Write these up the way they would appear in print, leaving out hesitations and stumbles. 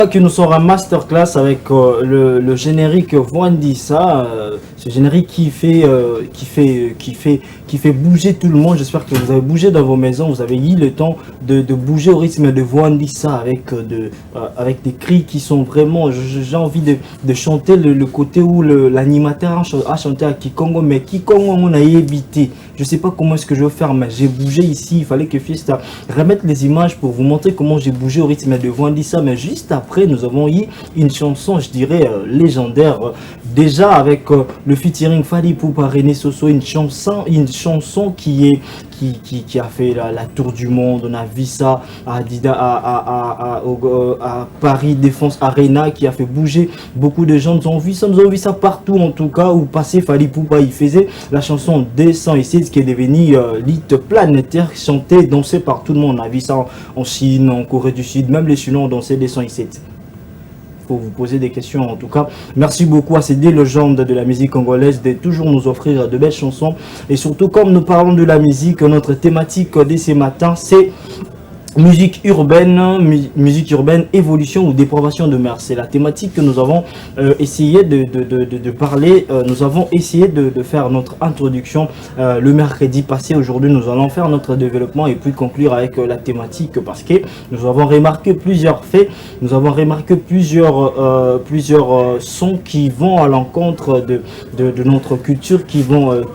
Que nous sommes en masterclass avec le générique Voandissa, ce générique qui fait bouger tout le monde. J'espère que vous avez bougé dans vos maisons, vous avez eu le temps de bouger au rythme de Voandissa avec des cris qui sont vraiment, j'ai envie de chanter le côté où l'animateur a chanté à Kikongo, mais Kikongo on a évité. Je sais pas comment est-ce que je vais faire, mais j'ai bougé ici. Il fallait que Fiesta remette les images pour vous montrer comment j'ai bougé au rythme de Voandissa, mais juste après nous avons eu une chanson, je dirais, légendaire. Déjà avec le featuring Fally Ipupa, René Soso, une chanson qui a fait la tour du monde. On a vu ça à Paris Défense Arena, qui a fait bouger beaucoup de gens. Nous avons vu ça partout, en tout cas, où passé Fally Ipupa, il faisait la chanson Descends ici, qui est devenue l'hit planétaire, chantée, dansée par tout le monde. On a vu ça en Chine, en Corée du Sud, même les Chinois ont dansé Descends ici. Pour vous poser des questions. En tout cas, merci beaucoup à ces deux légendes de la musique congolaise de toujours nous offrir de belles chansons. Et surtout, comme nous parlons de la musique, notre thématique de ce matin, c'est musique urbaine, évolution ou dépravation de mœurs. C'est la thématique que nous avons essayé de parler. Nous avons essayé de faire notre introduction le mercredi passé. Aujourd'hui, nous allons faire notre développement et puis conclure avec la thématique, parce que nous avons remarqué plusieurs faits. Nous avons remarqué plusieurs sons qui vont à l'encontre de notre culture, qui vont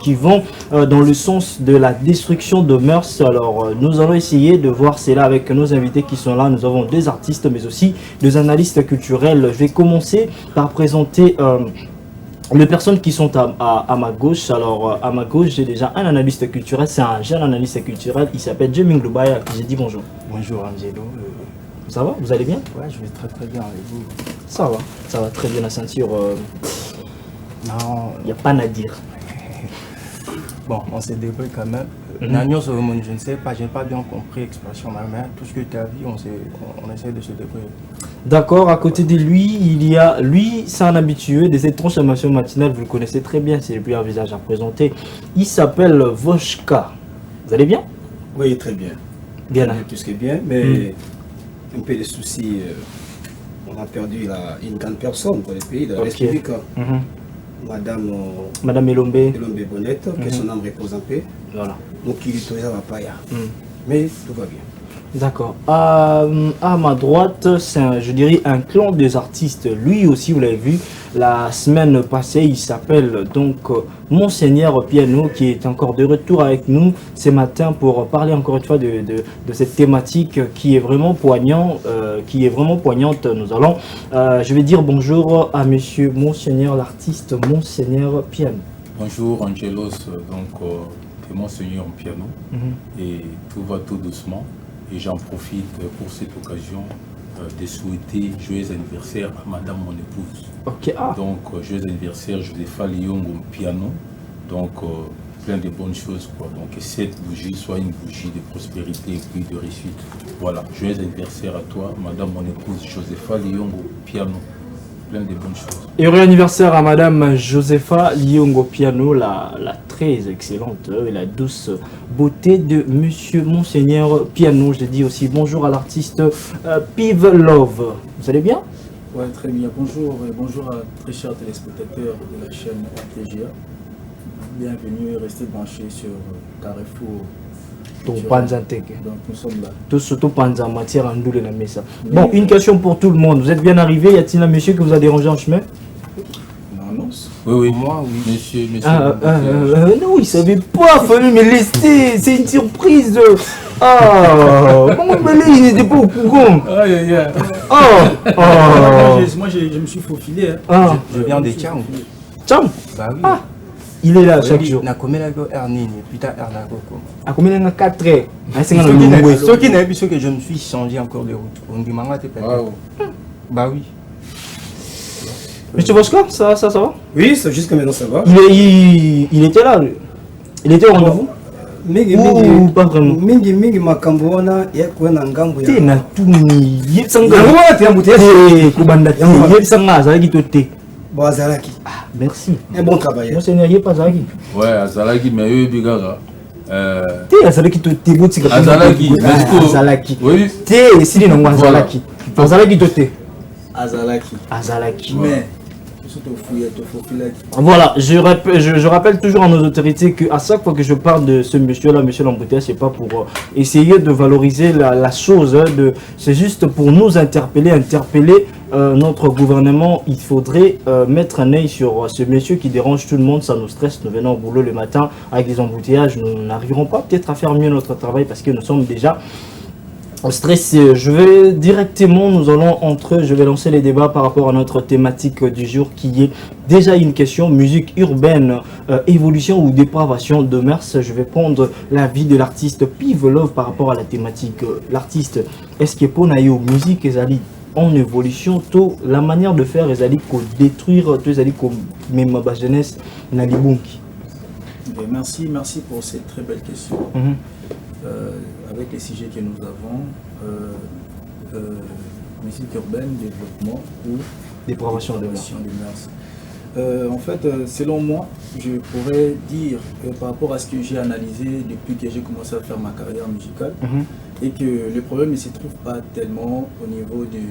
dans le sens de la destruction de mœurs. Alors, nous allons essayer de voir cela avec nos invités qui sont là. Nous avons des artistes mais aussi des analystes culturels. Je vais commencer par présenter les personnes qui sont à ma gauche. Alors à ma gauche, j'ai déjà un analyste culturel, c'est un jeune analyste culturel, il s'appelle Jeming Lubaya, qui j'ai dit bonjour. Bonjour Angelo. Ça va? Vous allez bien? Ouais, je vais très bien avec vous. Ça va très bien. La ceinture, non, il n'y a pas à dire. Bon, on s'est débrouillé quand même. Je ne sais pas, je n'ai pas bien compris l'expression, mais tout ce que tu as dit, on essaie de se débrouiller. D'accord, à côté de lui, c'est un habitué de cette transformation matinale, vous le connaissez très bien, c'est lui un visage à présenter. Il s'appelle Voshka. Vous allez bien? Oui, très bien. Bien. Tout ce qui est bien, mais un peu de soucis. On a perdu une grande personne pour le pays de la République. Madame Elombe Bonnette, que son âme repose en paix. Voilà. Donc il est à Paya. Mais tout va bien. D'accord. À ma droite, c'est je dirais un clan des artistes. Lui aussi, vous l'avez vu la semaine passée, il s'appelle donc Monseigneur Piano, qui est encore de retour avec nous ce matin pour parler encore une fois de cette thématique qui est vraiment poignante. Nous allons, je vais dire bonjour à monsieur Monseigneur, l'artiste Monseigneur Piano. Bonjour Angelos, donc c'est Monseigneur Piano, et tout va tout doucement. Et j'en profite pour cette occasion de souhaiter joyeux anniversaire à madame mon épouse. Okay, Donc joyeux anniversaire Josepha Liongo Piano. Donc plein de bonnes choses, quoi. Donc que cette bougie soit une bougie de prospérité et puis de réussite. Voilà, joyeux anniversaire à toi, madame mon épouse Josepha Liongo Piano. Plein de bonnes choses. Et heureux anniversaire à madame Josepha Liongo Piano, la très excellente et la douce beauté de monsieur Monseigneur Piano. Je dis aussi bonjour à l'artiste Piv Love. Vous allez bien? Ouais, très bien. Bonjour et bonjour à très chers téléspectateurs de la chaîne RTGA. Bienvenue et restez branchés sur Carrefour. Donc nous sommes là. Tout surtout en matière en doule la messa. Bon, une question pour tout le monde. Vous êtes bien arrivé? Y a-t-il un monsieur qui vous a dérangé en chemin? Non. Oui. Moi, oui. Monsieur. Non, il savait pas. Fallu me laisser. C'est une surprise. Comment il n'était pas au courant? Moi, je me suis faufilé. Je viens de Tcham. Tcham? Bah oui. Il est là chaque jour. Na combien de Ernini, putain Ernako. À combien de 4 heures? Ceux qui n'avaient vu que je me suis changé encore de route. On dit maman t'es pas. Bah oui. Monsieur Voshka, ça va? Oui, c'est juste que maintenant ça va. Il était là. Il était au rendez-vous? Ou pas vraiment? Mingi makamboana ya kwena ngambo ya. Tena tuni. Yepsanga. Kubanda. Yepsanga azalaki tote. Bon azalaki. Merci. Un bon travail. Monseigneur Yepa azalaki. Ouais, azalaki mais eux bigaga. Te azalaki tote botika. Azalaki. Azalaki. Oui. Te esili na azalaki. Azalaki tote. Azalaki. Azalaki. Mais, voilà, je rappelle toujours à nos autorités qu'à chaque fois que je parle de ce monsieur-là, monsieur l'embouteillage, c'est pas pour essayer de valoriser la chose, hein, c'est juste pour nous interpeller notre gouvernement. Il faudrait mettre un œil sur ce monsieur qui dérange tout le monde, ça nous stresse. Nous venons au boulot le matin avec des embouteillages, nous n'arriverons pas peut-être à faire mieux notre travail parce que nous sommes déjà stressé. Je vais directement, je vais lancer les débats par rapport à notre thématique du jour qui est déjà une question, musique urbaine, évolution ou dépravation de mœurs. Je vais prendre l'avis de l'artiste Pive Love par rapport à la thématique. L'artiste, est-ce que pour Nayo, musique ezali en évolution, tout la manière de faire ezali ko détruire, tout ezali ko même ma jeunesse na libunki. Merci pour cette très belle question. Avec les sujets que nous avons, musique urbaine, développement ou dépravation de mœurs. En fait, selon moi, je pourrais dire par rapport à ce que j'ai analysé depuis que j'ai commencé à faire ma carrière musicale, et que le problème ne se trouve pas tellement au niveau des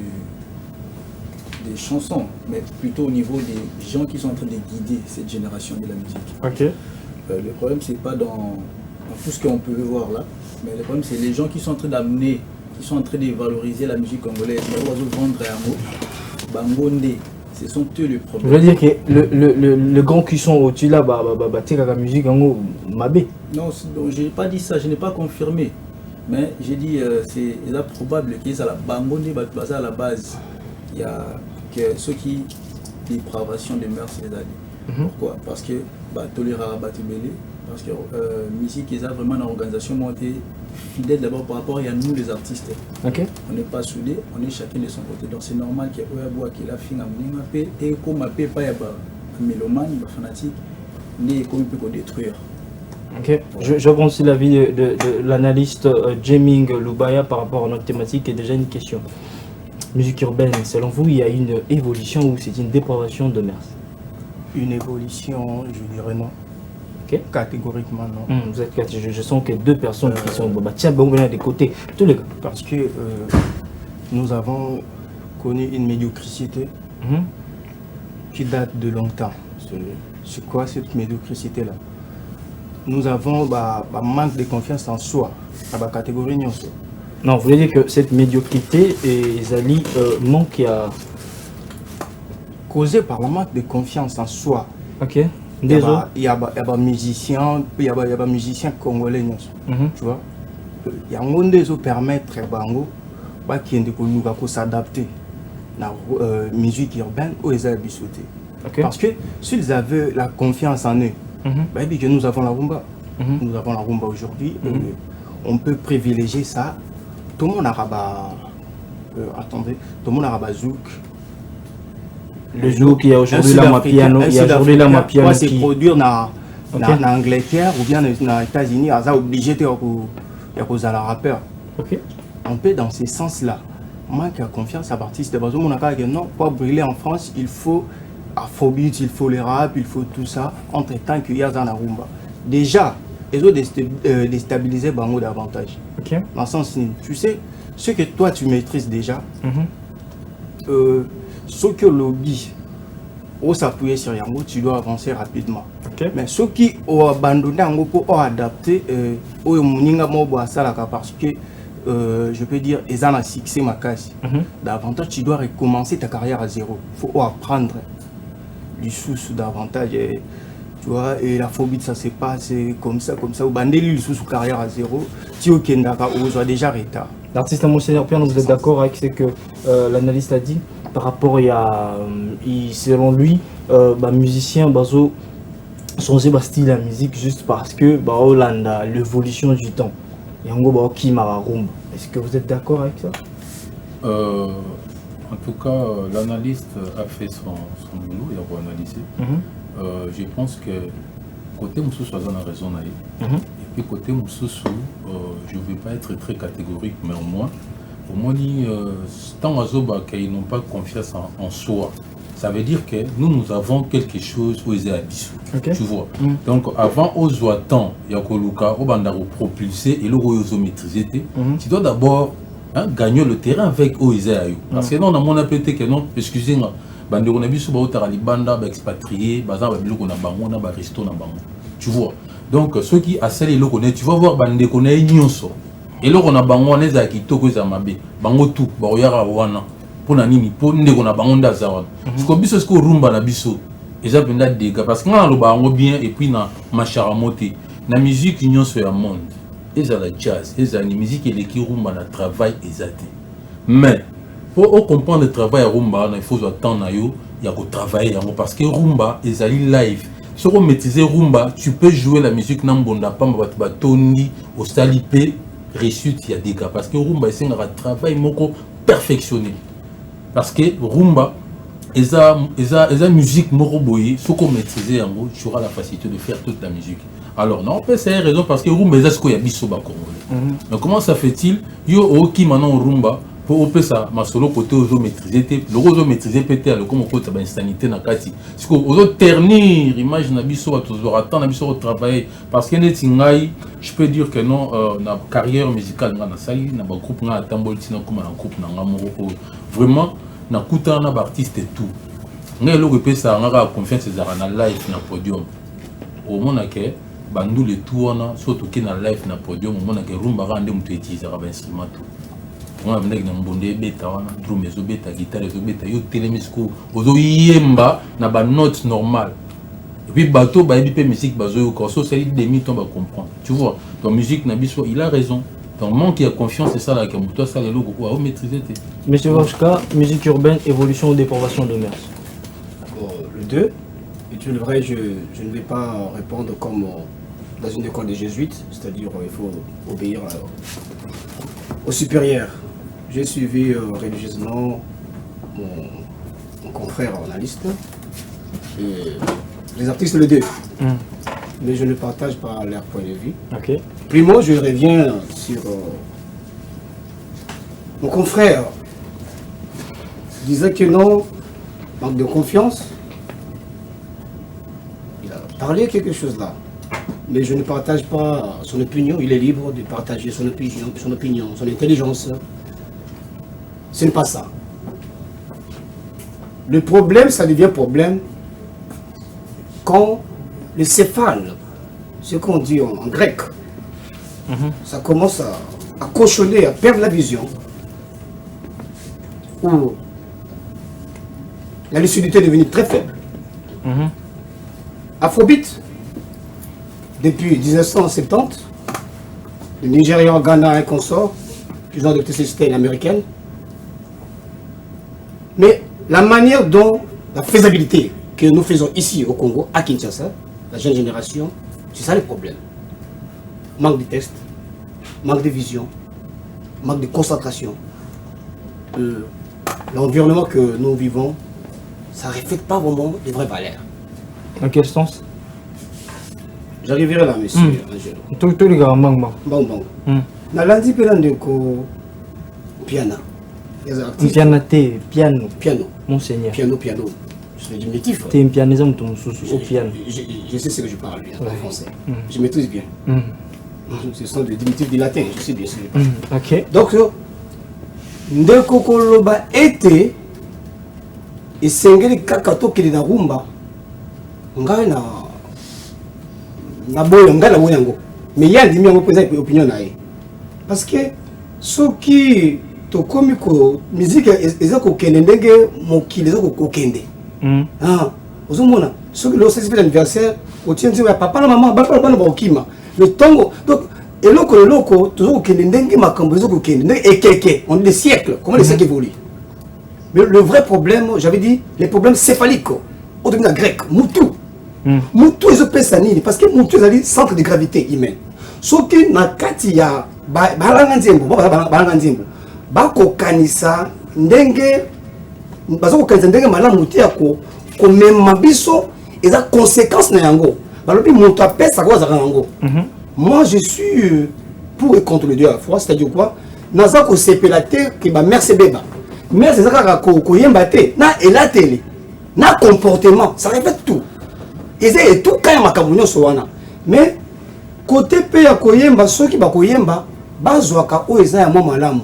chansons, mais plutôt au niveau des gens qui sont en train de guider cette génération de la musique. Ok. Le problème, c'est pas dans tout ce qu'on peut voir là, mais le problème, c'est les gens qui sont en train d'amener, qui sont en train de valoriser la musique congolaise, vendre un mot, bangonde, ce sont eux le problème. Je veux dire que le grand qui sont au-dessus là, la musique en mabé. Non, je n'ai pas dit ça, je n'ai pas confirmé. Mais j'ai dit, c'est probable qu'ils à la bangonde, à la base, il y a que ceux qui dépravation des mœurs les alliés. Pourquoi? Parce que tolérera batibélé, parce que musique ils a vraiment une organisation montée fidèle d'abord par rapport à nous les artistes. Okay. On n'est pas soudés, on est chacun de son côté. Donc c'est normal qu'il y ait la fin à mener et comme un peu pas un mélomane, un fanatique, n'est comme peut détruire. Ok. Je prends aussi l'avis de l'analyste Jaming Lubaya par rapport à notre thématique et déjà une question. Musique urbaine, selon vous, il y a une évolution ou c'est une dépravation de mœurs? Une évolution, je dirais non. Okay. Catégoriquement non. Vous êtes je sens que deux personnes qui sont des côtés, tous les gars. Parce que nous avons connu une médiocrité qui date de longtemps. C'est quoi cette médiocrité-là? Nous avons un manque de confiance en soi, à la catégorie non. Non, vous voulez dire que cette médiocrité et Zali manque à... causé par le manque de confiance en soi. Ok. Il y a des musiciens, congolais, tu vois. Il y a un monde qui permet qui s'adapter à la musique urbaine ou les habitués. Parce que s'ils avaient la confiance en eux, que nous avons la rumba. Nous avons la rumba aujourd'hui. On peut privilégier ça. Tout le monde a attendez, tout le monde a zouk. Le jour qu'il y a aujourd'hui la piano, il y a aujourd'hui la piano qui se produire en Angleterre ou bien aux États-Unis, ils sont obligés de faire un rappeur. On peut dans ce sens-là manquer de confiance à l'artiste de base. Non, pour briller en France, il faut Afrobeat, il faut les rap, il faut tout ça. Entre temps qu'il y a dans la rumba. Déjà, ils ont déstabilisé Bango davantage. Dans le sens, tu sais, ce que toi tu maîtrises déjà. Ce que le lobby s'appuyer sur Yango, tu dois avancer rapidement. Mais ceux qui ont abandonné Yango pour adapter, parce que je peux dire, ils ont un succès ma case. Davantage, tu dois recommencer ta carrière à zéro. Il faut apprendre du sous davantage. Tu vois, et la phobie, ça se passe comme ça. Au bandeli, sous carrière à zéro, tu as déjà retard. L'artiste Monseigneur Piano, vous êtes d'accord avec ce que l'analyste a dit? Par rapport à, selon lui, musicien, bazo, changer style la musique juste parce que l'évolution du temps. Est-ce que vous êtes d'accord avec ça? En tout cas, l'analyste a fait son boulot, il a analysé. Je pense que côté Moussou soit dans la raison. Et puis côté Moussou, je ne vais pas être très catégorique, mais au moins, tant qu'ils n'ont pas confiance en soi, ça veut dire que nous avons quelque chose où ils sont tu vois. Donc avant aux temps il y a que Luka au bandaro propulsé et le royo maîtriser tu dois d'abord gagner le terrain avec Oisaï. Parce que non, on a pété que non, excusez-moi, on a vu sur les bandes expatriés, resto. Tu vois. Donc, ceux qui assellent le connaissent, tu vas voir, bande connaît nyonso. Et là, on a bango, on est à Kitoko, Zamabe, bango tout, baroyara wana, pour nani, pour ne qu'on a bango d'azawan. Ce qu'on biso, ce qu'on rumba na biso, et ça vient d'être dégâts, parce qu'on a le bango bien, et puis na macharamote, na musique nyonso ya monde. Et ça la jazz, et ça la musique, et les qui rumba na travail, et ça. Mais, pour comprendre le travail à rumba, il faut attendre, il y a qu'au travailler, parce que rumba, et ça live. Si on maîtrise rumba, tu peux jouer la musique n'ambonda pas, mais Tony, au salipé, réussite, il y a des cas. Parce que rumba, c'est un travail perfectionné. Parce que rumba, et la musique moroboye, ce qu'on maîtrise, tu auras la facilité de faire toute la musique. Alors, non, c'est raison parce que rumba, c'est ce qu'il y a biso bakongolais. Mais comment ça fait-il? Yo, ok, maintenant rumba. Pour opérer ça, ma solo côté aux maîtriser, le rose maîtriser peut-être le comme côté insanité na kati. Parce que aux ternir image na biso à toujours attendre na biso au travail parce que net ngai, je peux dire que non na carrière musicale na sali na ba groupe na tambol tina comme na groupe na ngamoro vraiment na kuta na artiste et tout. Ngai le repé ça nga confiance ezara na live na podium. Au mona ke bandu le tour na surtout ki na live na podium au mona ke rumba rande mutu utiliser ba instrument tout. On a vu que beta drum beta guitare beta yo télémisco ozo yemba na ba note normale et puis bateau ba ebi musique bazo ko so c'est demi ton va comprendre tu vois ton musique na biso il a raison ton manque de confiance c'est ça là que toi ça les logo quoi maîtriser. Monsieur Vachka, musique urbaine, évolution ou dépravation de mœurs? Le 2, et tu le vrai, je ne vais pas répondre comme dans une école des jésuites, c'est-à-dire il faut obéir au supérieur. J'ai suivi religieusement mon confrère analyste et les artistes le 2. Mais je ne partage pas leur point de vue. Okay. Primo, je reviens sur mon confrère qui disait que non, manque de confiance. Il a parlé quelque chose là. Mais je ne partage pas son opinion. Il est libre de partager son opinion, son intelligence. Ce n'est pas ça. Le problème, ça devient problème quand le céphale, ce qu'on dit en grec, ça commence à cochonner, à perdre la vision. Où la lucidité est devenue très faible. Afrobeat, depuis 1970, le Nigeria, Ghana et consorts, ils ont adopté ce système américain. Mais la manière dont la faisabilité que nous faisons ici au Congo, à Kinshasa, la jeune génération, c'est ça le problème. Manque de tests, manque de vision, manque de concentration. L'environnement que nous vivons, ça ne reflète pas vraiment les vraies valeurs. Dans quel sens? J'arriverai là, monsieur Angelo. Tous les gars, bon. Dans lundi, piano. Piano. Monseigneur. Piano. C'est diminutif. Tu es un pianisme au piano. Je sais ce que je parle en français. Je maîtrise bien. Ce sont des diminutifs du latin, je sais bien ce que je parle. Ok. Donc, ndeko koloba ete esengeli kaka tokeli na rumba ngai na boyo ngai na boyo yango mais ya ndimi yango pesa opinion na ye parce que soki tokomi ko musique eza kokende ndenge mokili eza kokende ozomona soki lo c'est l'anniversaire otie nzima ya papa na mama bana bakokima le tongo donc eloko toujours kokende ndenge makambo ezo kokende ndenge ekeke on dit des siècles comment les siècles évoluent. Mais le vrai problème, j'avais dit, les problèmes céphaliques, au domaine grec, Moutou. Moutou, ils ont pensé nini parce que Moutou, c'est le centre de gravité humaine. Sauf que dans le cas, il y a Balanganzembo, Bakokanisa, Ndenge, Bakokanisa, Ndenge, Malam Mouti, ko même Mabiso, et ça conséquence na yango. Balobi Moutou a pèse à quoi ça yango. Moi, je suis pour et contre les deux à la fois, c'est-à-dire quoi? Naza ko sepelate ki ba merci beba. Mais c'est ça qu'on y embatté, na elateli, na comportement, ça répète tout. Et c'est tout quand ma camouflage soana. Mais côté pays à koyemba, ceux qui ba koyemba, bazwaka o eza ya mama lamu.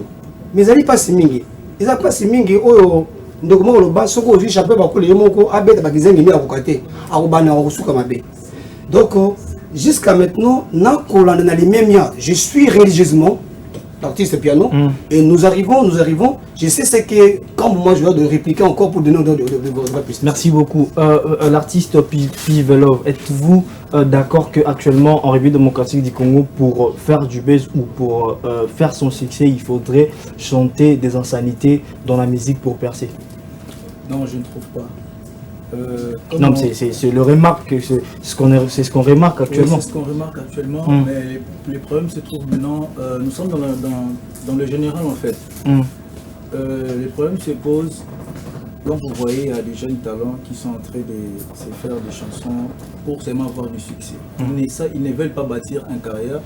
mais ils pas si mingi. Ils n'ont pas si mingi. Oh, donc moi le bas, ce que j'ai chapé par les mots, abet bagizeng ni akokate, akobana akosuka mabe. Donc jusqu'à maintenant, je suis religieusement l'artiste piano et nous arrivons, je sais ce que quand moi je dois de répliquer encore pour donner de plus. Merci beaucoup. L'artiste Pivelov, êtes-vous d'accord qu'actuellement en République démocratique du Congo, pour faire du buzz ou pour faire son succès, il faudrait chanter des insanités dans la musique pour percer? Non, je ne trouve pas. Non, c'est le remarque, c'est ce qu'on remarque actuellement. Oui, c'est ce qu'on remarque actuellement, mais les problèmes se trouvent maintenant. Nous sommes dans le général en fait. Les problèmes se posent quand vous voyez il y a des jeunes talents qui sont en train de se faire des chansons pour seulement avoir du succès. Ils ne veulent pas bâtir une carrière,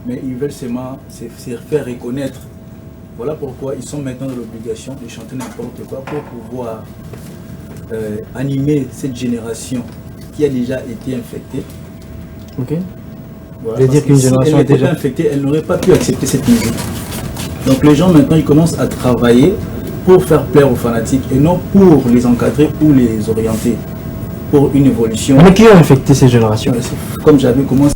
mais ils veulent seulement se faire reconnaître. Voilà pourquoi ils sont maintenant dans l'obligation de chanter n'importe quoi pour pouvoir animer cette génération qui a déjà été infectée. Ok. Voilà, je veux dire qu'une génération elle était déjà infectée, elle n'aurait pas pu accepter cette musique. Donc les gens maintenant ils commencent à travailler pour faire plaire aux fanatiques et non pour les encadrer ou les orienter pour une évolution. Mais qui a infecté ces générations? Comme j'avais commencé.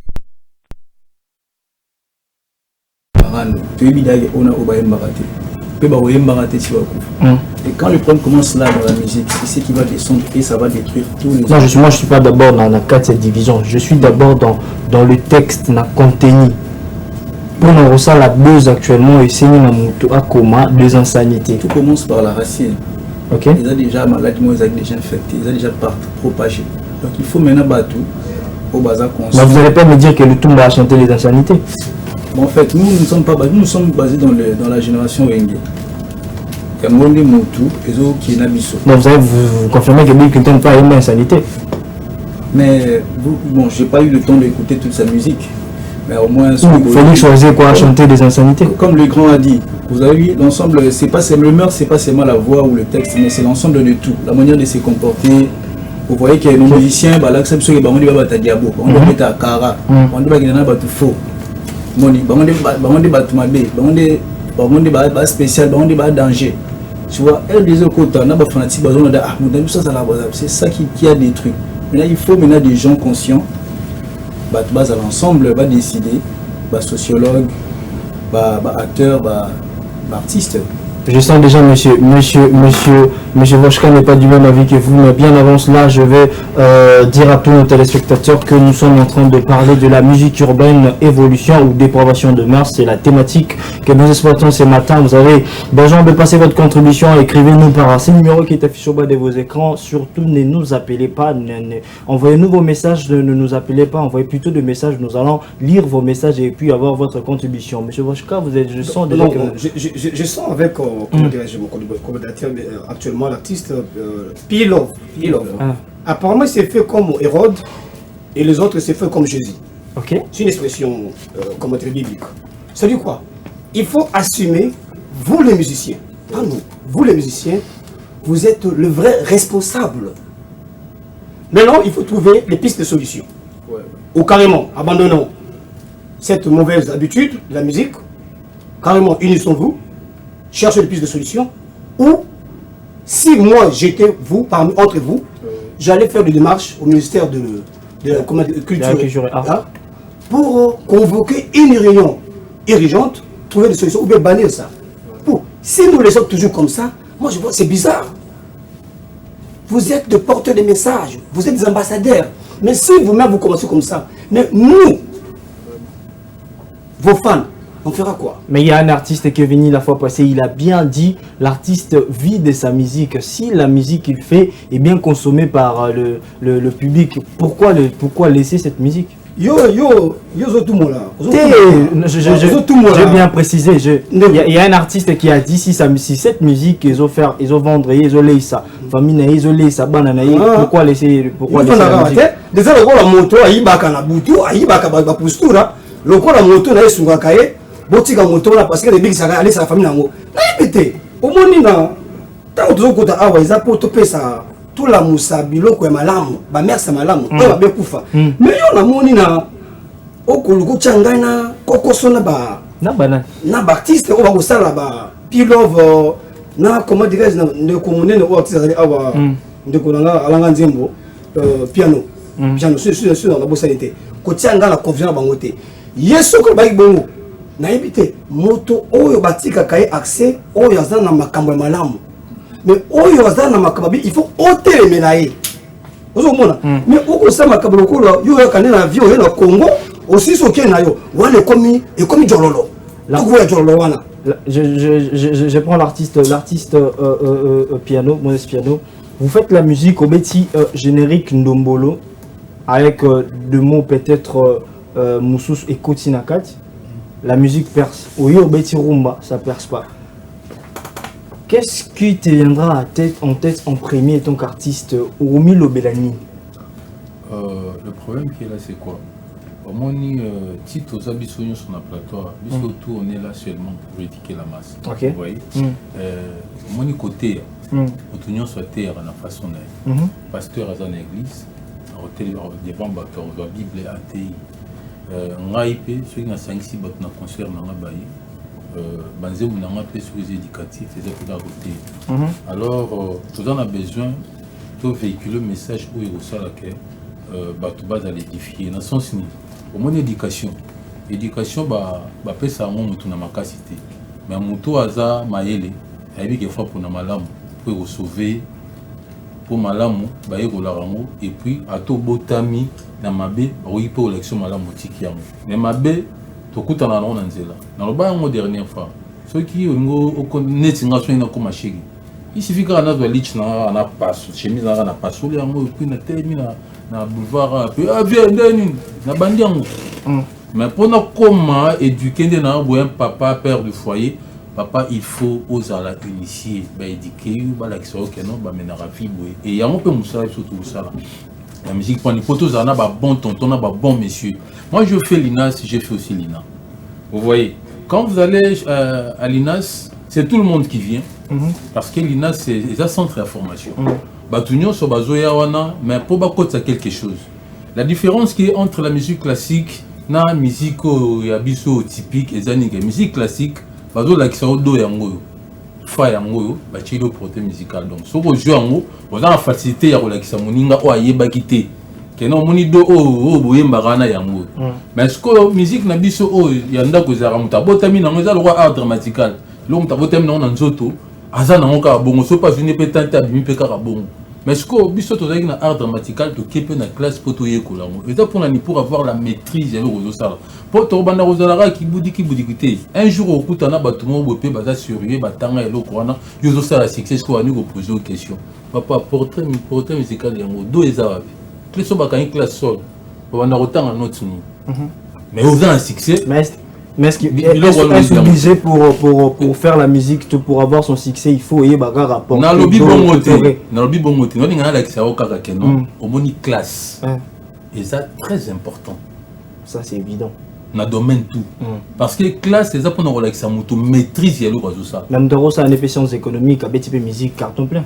Et quand le problème commence là dans la musique, c'est ce qui va descendre et ça va détruire tous les... Non, moi je suis pas d'abord dans la 4 cette division. Je suis d'abord dans le texte, dans le contenu. Pour nous ressent la buzz actuellement et c'est une à coma des insanités. Tout commence par la racine. Ok. Ils ont déjà malade, ils ont déjà infecté, ils ont déjà propagé. Donc il faut maintenant battre au bazar conscient. Vous n'allez pas me dire que le tout va chanter les insanités. Bon, en fait, nous ne sommes pas basés, nous sommes basés dans la génération Wenge. Il y a Monde Moutou et Zo qui est Nabiso. Donc vous confirmez que Bill Clinton n'a pas aimé l'insanité. Mais bon, j'ai pas eu le temps d'écouter toute sa musique. Mais au moins... Il fallait choisir quoi, chanter des insanités. Comme le grand a dit, vous avez vu, l'ensemble, c'est pas le meurtre, c'est pas seulement la voix ou le texte, mais c'est l'ensemble de tout. La manière de se comporter. Vous voyez qu'il y a nos musiciens, l'acception est on dit bah diabo, on doit mettre à Kara, on doit gagner un faux. On dit bah spécial, on dit bah danger. Tu vois, elle disait au côté, on a des fanatiques, c'est ça qui a des trucs. Maintenant, il faut maintenant des gens conscients. Bah, à l'ensemble va décider, bah, sociologue, bah, acteur, bah, artiste. Je sens déjà monsieur Voshka n'est pas du même avis que vous, mais bien avant cela, je vais dire à tous nos téléspectateurs que nous sommes en train de parler de la musique urbaine, évolution ou dépravation de mœurs. C'est la thématique que nous exploitons ce matin. Vous avez besoin de passer votre contribution, écrivez-nous par ce numéro qui est affiché au bas de vos écrans. Surtout, ne nous appelez pas, envoyez-nous vos messages, ne nous appelez pas, envoyez plutôt des messages. Nous allons lire vos messages et puis avoir votre contribution. Monsieur Voshka, je sens déjà que... Je sens avec... comment dirais-je, mon collaborateur actuellement, l'artiste Pilov. Apparemment, c'est fait comme Hérode et les autres, c'est fait comme Jésus. Okay. C'est une expression commentaire biblique. Ça dit quoi? Il faut assumer, vous les musiciens, pas nous, vous les musiciens, vous êtes le vrai responsable. Maintenant, il faut trouver les pistes de solution. Ou carrément, abandonnons cette mauvaise habitude de la musique, carrément, unissons-vous, chercher les pistes de solution, ou si moi j'étais vous, entre vous, j'allais faire des démarches au ministère de la culture et art pour convoquer une réunion urgente, trouver des solutions ou bien bannir ça. Si nous laissons toujours comme ça, moi je vois c'est bizarre. Vous êtes des porteurs de messages, vous êtes des ambassadeurs, mais si vous-même vous commencez comme ça, mais nous, vos fans, on fera quoi? Mais il y a un artiste qui est venu la fois passée, il a bien dit, l'artiste vit de sa musique. Si la musique qu'il fait est bien consommée par le public, pourquoi laisser cette musique? Yo, tout le monde là. J'ai bien précisé. Il y a un artiste qui a dit si cette musique, ils ont vendu, ils ont laissé ça. Famille, ils ont laissé ça, banana, pourquoi laisser la musique? Déjà, la moto, il y a une posture. Le moto, botika moto na parce que les big ça aller sa famille nango na pété au moni na tant to kota awa za poto pesa tout la musa biloko ya malamu ba merci malamu ba be kufa mais yo na moni na okuluko changa na kokoso na ba na banana na ba artiste o ba ko sala ba Pilov na comment dirais-je ne communer ne artiste awa de kolanga alanga nzembo piano piano sur la bossalité ko tianga la confiance bangote yeso ko bayi bongo na ebité moto oyo batika kai accès oyo azana makambo malamu mais oyo azana makambo il faut hôtel menaye ozo mona mais oko sa makambo ko yo kanena na vie oyo na Congo aussi soki na yo wana komi jololo la ko ya jololo wana. Je prends l'artiste piano, Modeste Piano. Vous faites la musique au petit générique Ndombolo avec deux mots peut-être Moussous et Kotinakat. La musique perce. Au petit rumba, ça perce pas. Qu'est-ce qui te viendra en tête en premier en tant qu'artiste Oumi Lobelani? Le problème qui est là, c'est quoi? Moni titre aux habitués sur le plateau, surtout on est là seulement pour critiquer la masse. Ok. Vous voyez. Moni côté, autounion soit terre en façon pasteur à une église, devant bateau, on doit Bible ATI. Ngaïpe, ceux qui ont 5-6 bateaux dans concert dans la baie, banzé ou dans la paix sur les éducatifs, c'est pour la côté. Alors, nous avons besoin de véhiculer le message où il y a ça bateau base à l'édifier. Dans le sens ni au moins éducation bah peut ça mon mutu na makasité mais mutu aza maele ayebi ke fois pour na malamu pour sauver pour malamu ba yekola rango et puis ato botami na mabe oyi pour élection malamu tiki yango mais mabe to kutana na nzela na loba yango dernière fois ceux qui ngo okoneti ngaso ina ko mashigi il suffit que na lich na passe chemise na passe oli yango et puis na termine na boulevard puis viens ndeni na bandi yango mais pour na comment éduquer un papa père du foyer papa il faut aux ala initier ba éduquer ba l'action que non ba menara fibre et yango pe musala surtout ça la musique pour les potos na ba bon tonton na ba bon monsieur. Moi je fais l'INAS, j'ai fait aussi l'INA, vous voyez quand vous allez à l'INAS c'est tout le monde qui vient parce que l'INAS c'est un centre d'information. Batunion sur bazoya wana mais pour bakot ça quelque chose. La différence qui est entre la musique classique na la musique yabiso typique et zaniga musique classique bazo la kisao do yango fa yango ba chilo proté musical donc so ko jouer yango on a la facilité ya relaxa moninga o ayeba kité que non moni do o boyemba kana yango mais ce que musique na biso o yanda ko zara mutabotami na ngoza le roi art dramatical lo mutabotami na nzoto azana ngoka bongo so pas une pétante abimi pe ka bongo mais ce que biso to zaki na art dramatical to kepe na classe poto yekola ngo et pour avoir la maîtrise ya le ça pour to banda rozala ki budi kité un jour au kutana batumo bopé baza sérieux batanga elo kwana yozo ça la succès ko ani ko poser aux questions papa portrait musical yango do eza clé so bakani classe sol banda rotanga note ni mais aux un succès mais est-ce obligé pour faire la musique, pour avoir son succès, il faut y avoir un rapport. Dans le bibongoté, on a l'accès au karakénon, au moni classe. Et ça, très important. Ça, c'est évident. Dans le domaine tout. Parce que classe, c'est ça pour nous relaxer, nous maîtrise le réseau ça. Même dans ça, en efficience économique, avec type musique, carton plein.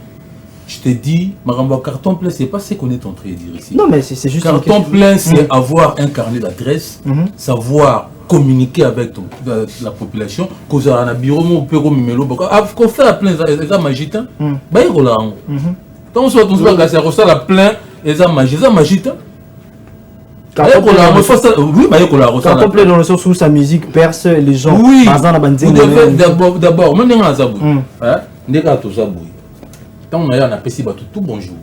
Je te dis, Maramba, carton plein, c'est pas ce qu'on est en train de dire ici. Non, mais c'est juste. Carton plein, c'est avoir un carnet d'adresse, savoir communiquer avec la population, qu'on a un bureau, on peut qu'on fait la plainte, ça magite, bah il roule en haut. Tant soit on se voit que ça la plainte, et ça magite, oui, bah il roule en haut. Carton plein dans le sens où sa musique perce les gens. Oui, d'abord, moi je suis un peu quand on a apprécié tout bonjour,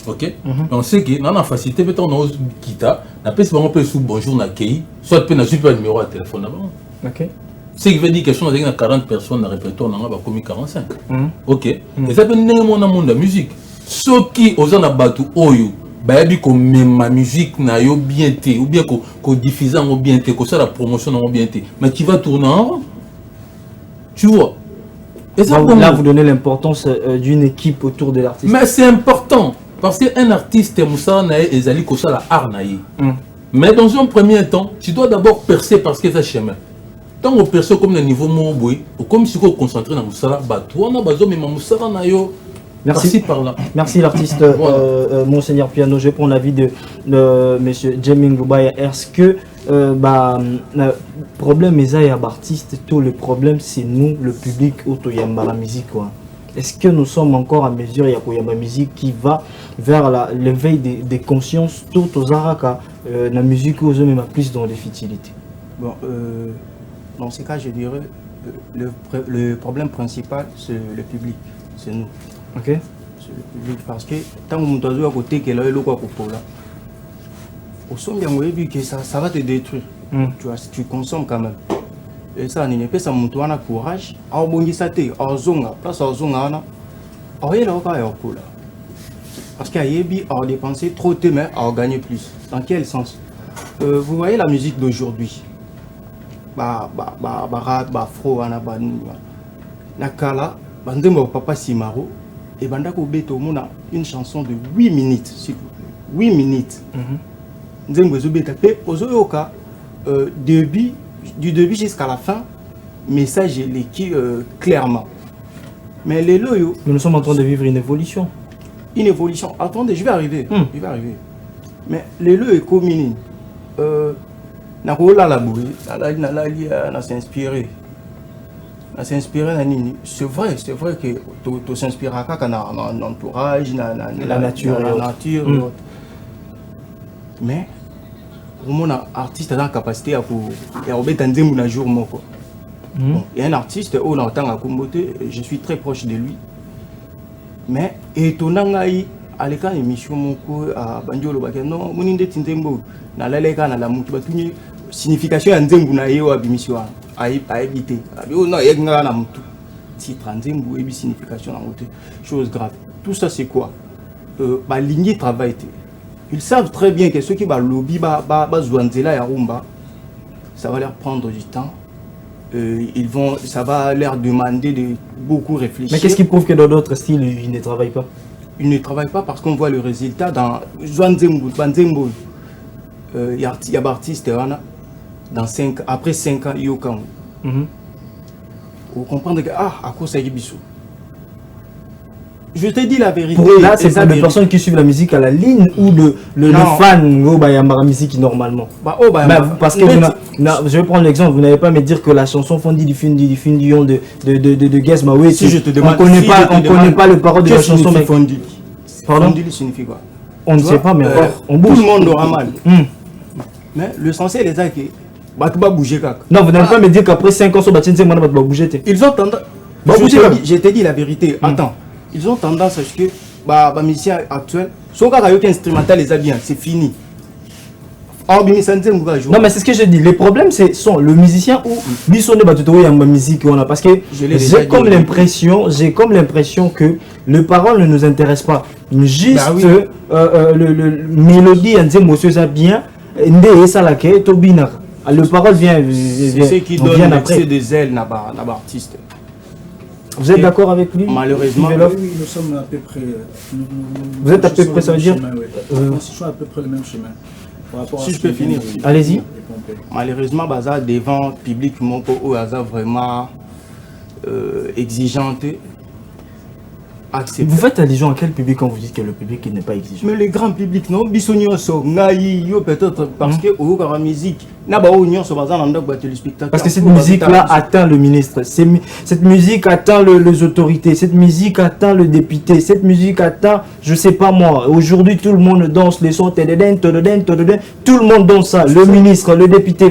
ok? On sait que dans la facilité, peut-être on a kita, on appelle on peut sous bonjour na kei, soit peut na super numéro à téléphone là-bas. Ok. Ce qui veut dire que si on a 40 personnes dans le répertoire, on a commis 45. Ok. Et ça peut être mon amour de la musique. Ce qui aux en a battu oyo, bah dit que même ma musique n'a yo bien été, ou bien qu'on diffuse en bien été, que ça la promotion en bien été, mais qui va tourner en rond. Tu vois? Là, vous donnez l'importance d'une équipe autour de l'artiste. Mais c'est important. Parce qu'un artiste, c'est la art. Mais dans un premier temps, tu dois d'abord percer parce que c'est chemin. Tant qu'on perce comme le niveau Mouboui, ou comme si on concentre dans Moussala, toi, on a besoin de Moussala. Merci. Par là. Merci l'artiste Monseigneur Piano. Je vais prendre l'avis de monsieur Jamie Ngoubaya. Est-ce que le problème est artiste, tout le problème c'est nous, le public, autoyamba la musique quoi. Est-ce que nous sommes encore à mesure il y a la musique qui va vers l'éveil des consciences tout aux araka la musique aux hommes plus dans les futilités. Bon, dans ce cas je dirais le problème principal c'est le public, c'est nous. Ok. C'est le public parce que tant que nous à côté que là le quoi pour là. Au son bien que ça va te détruire. Tu vois, si tu consommes quand même. Et ça n'est pas ça mon toit courage. À bongi saté, à zonga, place à zonga na. À y là au cas là. Parce qu'à yebi à dépenser trop de mais à gagner plus. Dans quel sens? Vous voyez la musique d'aujourd'hui. Bah fro ana ba nakala bandembo papa Simaro et bandako beto mona une chanson de 8 minutes s'il vous plaît. 8 minutes. Nzembo zo beta pe ozoyoka du début jusqu'à la fin message est qui clairement. Mais les loyaux nous sommes en train de vivre une évolution. Une évolution. Attendez, je vais arriver. Je vais arriver. Mais les loyaux est communis. Na s'inspirer. C'est vrai que tu s'inspires dans l'entourage, la nature. Mais un artiste a la capacité à faire un jour. Il y a un artiste, je suis très proche de lui. Mais étonnant, à l'écran émission à Bandiolo non muninde tindembo na laleka na la mutu batunye signification ya nzembu na yo abimission a éviter non yenga na mutu titre nzembu et signification na mutu chose grave. Tout ça c'est quoi ba ligne travail. Ils savent très bien que ceux qui ba lobby ba zwanzela ya rumba ça va leur prendre du temps. Ça va leur demander de beaucoup réfléchir. Mais qu'est-ce qui prouve que dans d'autres styles ils ne travaillent pas? Ils ne travaillent pas parce qu'on voit le résultat dans Zwanzembo. Il y a des artistes après 5 ans, ils ont vous comprenez que à cause de Bissou. Je te dis la vérité. Pour là, c'est ça des personnes qui suivent la musique à la ligne ou le fan la musique normalement. Parce que je vais prendre l'exemple, vous n'allez pas me dire que la chanson Fondi du Lion de Guess Maoué, si je te demande, on connaît pas le parole de la chanson. Fondi. Pardon? Fondi signifie quoi? On ne sait pas, mais on bouge. Tout le monde aura mal. Mais l'essentiel est ça que bouger. Non, vous n'allez pas me dire qu'après 5 ans, va bouger. Ils ont tendance. Je t'ai dit la vérité. Attends. Ils ont tendance à ce que les musiciens actuels, sont instrumental les bien, c'est fini. Non mais c'est ce que je dis, les problèmes sont le musicien ou la musique parce que j'ai comme l'impression que le parole ne nous intéresse pas. Juste le mélodie ça bien, le parole vient c'est ce qui donne l'accès des ailes à l'artiste. Vous êtes d'accord avec lui? Malheureusement, oui, nous sommes à peu près. Vous êtes à peu près, ça veut dire? Nous sommes à peu près le même chemin. Si je peux finir. Allez-y. Malheureusement, Baza devant public, mon vraiment exigeante. Vous faites allusion à quel public quand vous dites que le public n'est pas exigeant? Mais le grand public, non, peut-être parce que la musique, parce que cette musique-là atteint le ministre, cette musique atteint les autorités, cette musique atteint le député, cette musique atteint, je sais pas moi, aujourd'hui tout le monde danse les sons, tout le monde danse ça, le ministre, le député,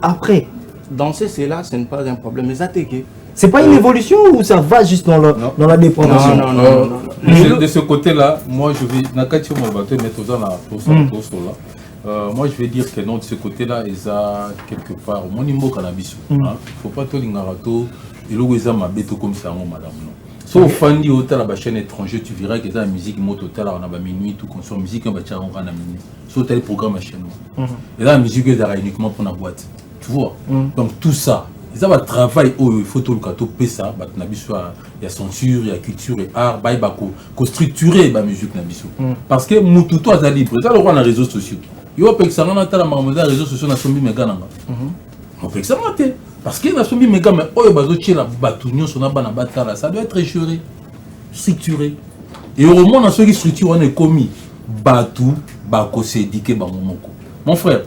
après. Danser, c'est là, ce n'est pas un problème, mais ça c'est pas une évolution ou ça va juste dans la dépendance? Non. De ce côté-là, moi je vais moi je vais dire que non, de ce côté-là, ils ont quelque part mon niveau cannabis. Faut pas tout l'ingarato et le weza mabeto comme ça mon madame non. Sauf fandi au la chaîne étrangère, tu verras que la musique moto tala on a minuit tout consomme musique on va tirer on a minuit. Sauf tel programme chez nous. Et la musique est uniquement pour la boîte. Tu vois. Donc tout ça ils ont un travail où il faut tout le cadeau pesa, il y a censure, il y a culture et art, il y a structurer la musique parce que mututo est libre, ça le roi dans les réseaux sociaux. Il y a des réseaux sociaux qui sont on peut que ça maté. Parce que la sombi méga mais oyo bazotier la batunion son abana batala ça doit être échuré, structuré. Et au moins dans ceux qui structure on est commis batu bako sédiqué bamomoko. Mon frère,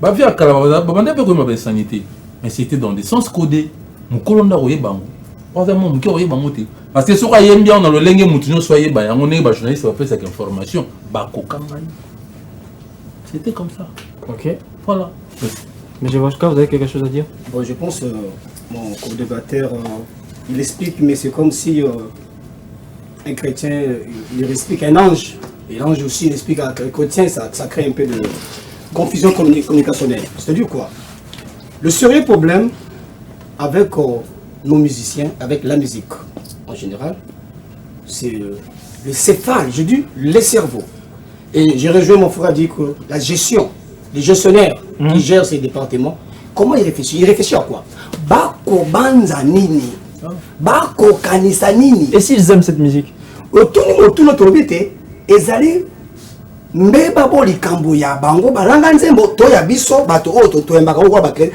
ba via kala ba bande pe ko ma sanité, mais c'était dans des sens codés. Mon colonda roye bango. Vraiment mon roye bango te. Parce que ce qu'on aime bien dans le lengue moutinho soyez ba yango ne ba journaliste va faire cette information bako kangani. C'était comme ça. Ok. Voilà. Mais je vois que vous avez quelque chose à dire. Bon, je pense mon co-débatteur, il explique, mais c'est comme si un chrétien, il explique un ange. Et l'ange aussi, il explique à un chrétien, ça crée un peu de confusion communicationnelle. C'est-à-dire quoi? Le sérieux problème avec nos musiciens, avec la musique en général, c'est le céphale, je dis les cerveaux. Et j'ai rejoint mon frère à dire que la gestion, les gestionnaires qui gèrent ces départements, comment ils réfléchissent? Ils réfléchissent à quoi? Bako banza nini, bako kanisa nini. Et s'ils aiment cette musique? Autour notre obité, ils allaient mbeba boli kambo ya bango balanga nzembo to ya biso bato oto to embaka ko bakele.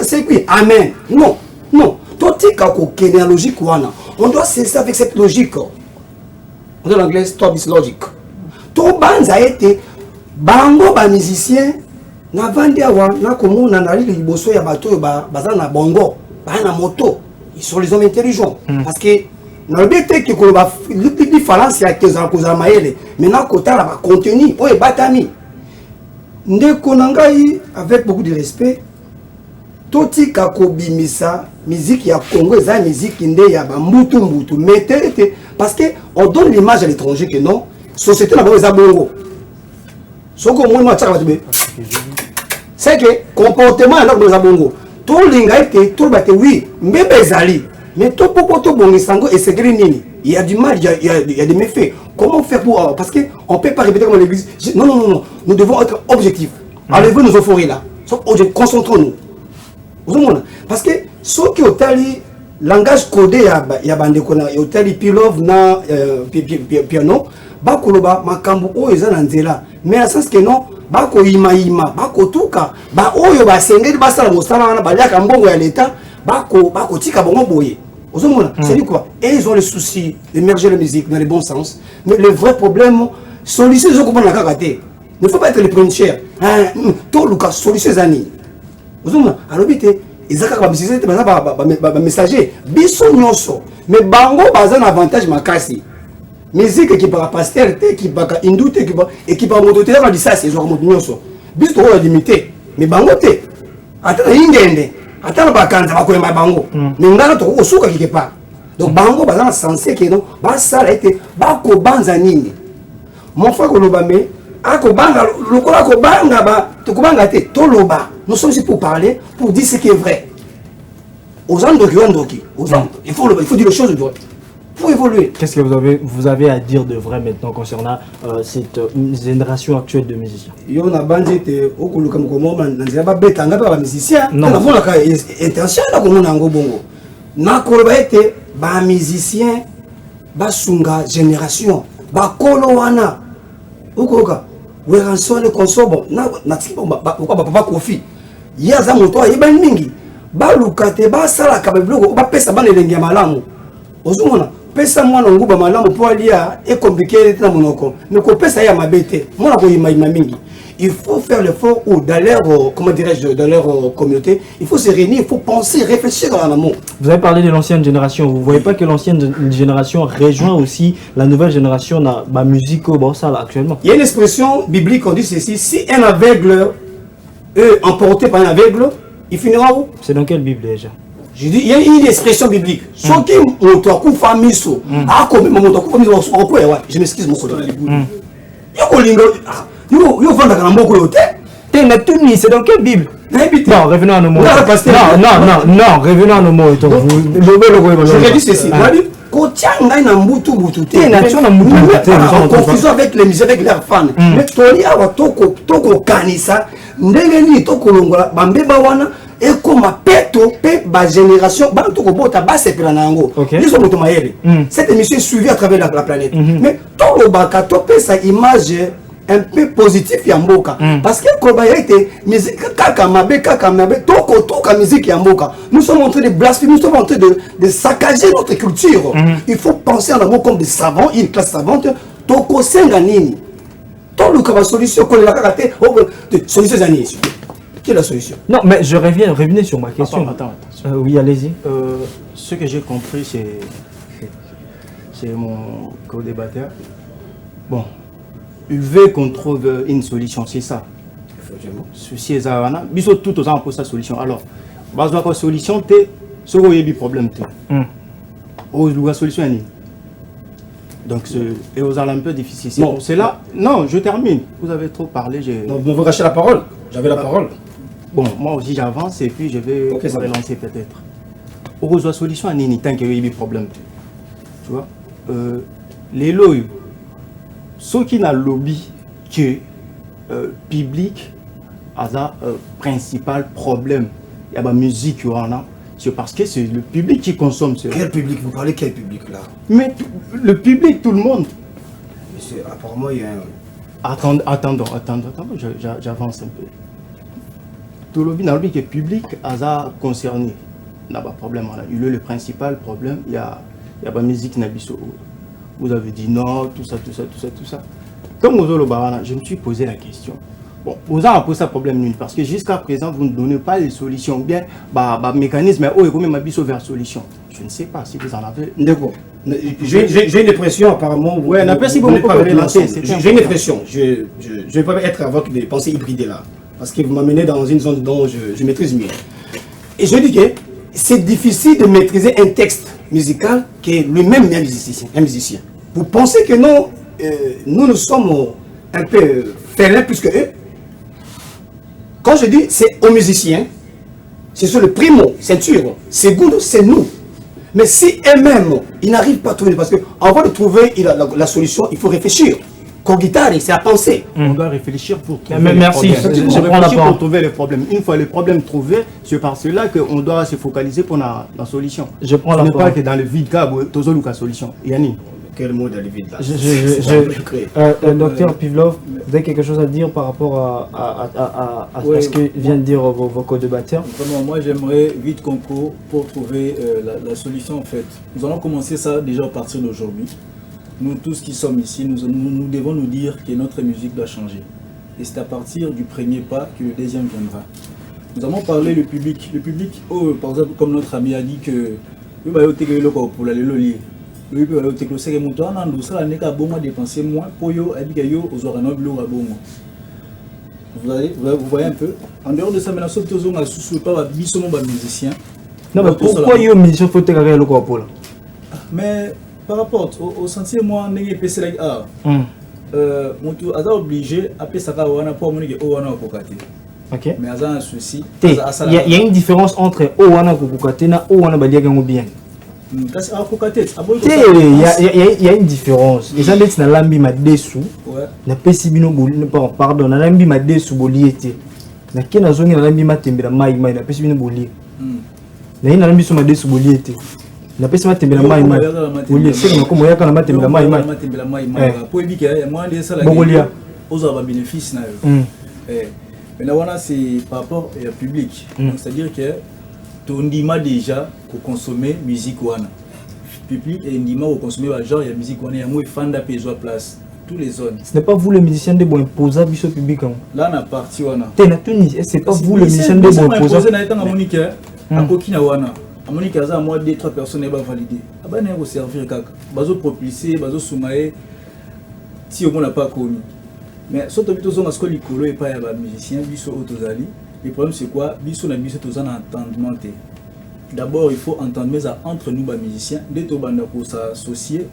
C'est quoi? Amen. Non, non. Totika ko kenya logique wana. On doit cesser avec cette logique. En anglais, stop this logic. To banza été bango ba musicien na vandi awa na komona na li liboso ya bato baza na bongo ba na moto. Ils sont les hommes intelligents parce que na bete ki ko ba différence ya kezala kozala maele maintenant kota la ba contenu o e batami ndeko nangai avec beaucoup de respect totika ko bimisa musique ya Congo eza musique nde ya ba mbutu mettez parce que on donne l'image à l'étranger que non société na ba bongo soko moi tchaka batbe c'est que comportement na ba bongo to linga ete to bate oui mbebe ezali mais to popo to bongisango et c'est nini il y a du mal il y a des méfaits comment faire pour parce que on peut pas répéter comme l'église non nous devons être objectifs enlevez nos euphories là concentrons-nous parce que ceux qui ont tali langage codé ya bande kona otali pilov na piano bakoloba makambo oyo eza na nzela mais à sens que non bako ima bako tuka ba oyo basengeli basala mosala wana baliaka mbongo ya l'état bako tika bongo boye ozomona c'est dit quoi et ils ont le souci d'émerger la musique dans le bon sens mais le vrai problème solution ils ont comprendre la karaté ne faut pas être le premier cher to luka solution zani ozomona alobité ezaka ba musicien ba messager biso nyonso mais bango baza na avantage makasi musique qui par pasteur qui par hindou et qui par moto te na disasa ils ont moto nyonso biso to limité mais bango te atana ingende atana bakanza bakoyemba bango mais ngana to osuka quelque part donc bango baza na sensé que non basala ete bako banza nini mon frère kolobame akobanga lokola kobanga ba to kobanga te to loba nous sommes ici pour parler pour dire ce qui est vrai aux andoki il faut dire les choses vraies pour évoluer. Qu'est-ce que vous avez à dire de vrai maintenant concernant cette génération actuelle de musiciens? Yo na bandi te okuluka mkomo na nzela ba betanga ba musiciens na vona ka intention na komona ngo bongo na koloba ete ba musiciens ba sunga génération ba kolo wana okoloka we ransone konsobo na tibo ba kofi yaza moto ayeba mingi ba lukate ba sala ka bloko ba pesa ba lelengi ya malamu ozumona pesa mwana nguba malamu po alia est compliqué na monoko mais ko pesa ya mabete mwana ko yima mingi il faut faire l'effort ou dans leur comment dirais-je dans leur communauté il faut se réunir il faut penser réfléchir en amont. Vous avez parlé de l'ancienne génération, vous voyez pas que l'ancienne génération rejoint aussi la nouvelle génération dans la musique au Bossa actuellement? Il y a une expression biblique on dit ceci, si un aveugle est emporté par un aveugle il finira où? C'est dans quelle Bible déjà? Je dis, il y a une expression biblique. Ce qui est famille, je m'excuse mon collègue. C'est dans quelle Bible? Non, revenons à nos mots. Non, revenons à nos mots. Je dis ceci. En confusion avec les musées, avec leurs fans. Mais Toko Kanisa, Ndegeni Toko Longola, Bambeba Wana. Et comme peto pe ba génération ba to ko bota ba se pela nango ils sont motomayele cette émission est suivie à travers la planète mais tout le baka to pe sa image un peu positif Yamboka. Parce que Kobaya était musique Kakamabe, Toko musique Yamboka. Nous sommes en train de blasphémer, nous sommes en train de saccager notre culture. Il faut penser en amour comme des savants, une classe savante. Toko Senganini. Tant le cas solution, qu'on l'a raté, solution Zani. Quelle est la solution? Non, mais je revenais sur ma question. Attends. Oui, allez-y. Ce que j'ai compris, c'est mon co-débatteur. Bon, il veut qu'on trouve une solution, c'est ça. Ceci est ça. Bisous tout aux gens pour sa solution. Alors, besoin de solution, ce qu'il y a des problèmes. La solution est donc, et aux un peu difficile. C'est là. Non, je termine. Vous avez trop parlé. Non, vous racheter la parole. J'avais la parole. Bon, moi aussi j'avance et puis je vais relancer peut-être. La solution est tant qu'il y a des problèmes. Tu vois, les lois, ceux qui n'ont lobby que public a un principal problème. Il y a la musique, c'est parce que c'est le public qui consomme. Quel public? Vous parlez quel public là? Mais le public, tout le monde. Monsieur, apparemment, il y a un... Attendons, j'avance un peu. Tout le lobby qui est public a concerné. Il n'y a pas de problème. Il y a le principal problème, il y a la musique Nabiso. Vous avez dit non, tout ça. Comme vous avez je me suis posé la question. Bon, vous avez posé un problème parce que jusqu'à présent, vous ne donnez pas les solutions. Bien, mécanisme, vers la solution. Je ne sais pas si vous en avez. D'accord. J'ai une impression, apparemment. Oui, si vous pas relancer. J'ai une impression. Je ne vais pas être avec des pensées hybridées là. Parce que vous m'amenez dans une zone dont je maîtrise mieux. Et je dis que c'est difficile de maîtriser un texte musical qui est lui-même un musicien. Vous pensez que nous sommes un peu félins plus que eux? Quand je dis c'est aux musiciens, c'est sur le primo, ceinture, c'est good, c'est nous. Mais si eux-mêmes, ils n'arrivent pas à trouver, parce qu'avant de trouver la solution, il faut réfléchir. Guitare, c'est à penser. On doit réfléchir pour trouver les problèmes. Je prends pour trouver les problèmes. Une fois les problèmes trouvés, c'est par cela qu'on doit se focaliser pour la solution. Je prends la parole. Ce n'est pas que dans le vide, qu'il y a la solution. Yannick. Quel mot dans le vide là? Docteur Pivlov, vous avez quelque chose à dire par rapport à ce que vient de dire vos co-débatteurs? Vraiment, moi j'aimerais vite concours pour trouver la solution en fait. Nous allons commencer ça déjà à partir d'aujourd'hui. Nous tous qui sommes ici, nous devons nous dire que notre musique doit changer. Et c'est à partir du premier pas que le deuxième viendra. Nous avons parlé du public. Le public, par exemple, comme notre ami a dit que vous voyez un peu. En dehors de ça, maintenant, sauf que nous avons pas musicien. Non, mais pourquoi il y a une musicien faut faire le corps? Mais par rapport au sentier, moi, on est PC là. On est obligé à payer ça pour amener au wana kokate. Ok. Mais il y a un souci. Il y a une différence entre au wana kokate et au wana baliagango bien. Il y a une différence. Les gens qui ont lambi ma dessous, na pesi bino pardon, na lambi ma dessous boliete. Na kena zongi na lambi ma tembela mai na pesi bino boliete. Na ina lambi so ma dessous boliete. Na pesi ma tembela mai boliete. C'est comme ya kana ma tembela mai. Pour éviter moi des ça la aux avoir bénéfice na. Mais là voilà c'est par rapport au public. C'est-à-dire que on dit déjà pour consommer musique wana public et ndima pour consommer genre il y a musique wana il y a moins fan d'apaiser place tous les zones. Ce n'est pas vous le musicien de bon imposer biso public. Là na partie wana na Tunis c'est pas vous le musicien de bon imposer na etanga monique à kokina wana a monique aza moi 2-3 personnes va valider abana ko servir kaka bazo propulser bazo soumaye si on n'a pas connu mais surtout bito zonga sko likolo et pas ya ba musicien biso autozali. Le problème c'est quoi? Biso na biso tous en entendement. D'abord il faut entendre mais entre nous les musiciens dès que banda pour s'associer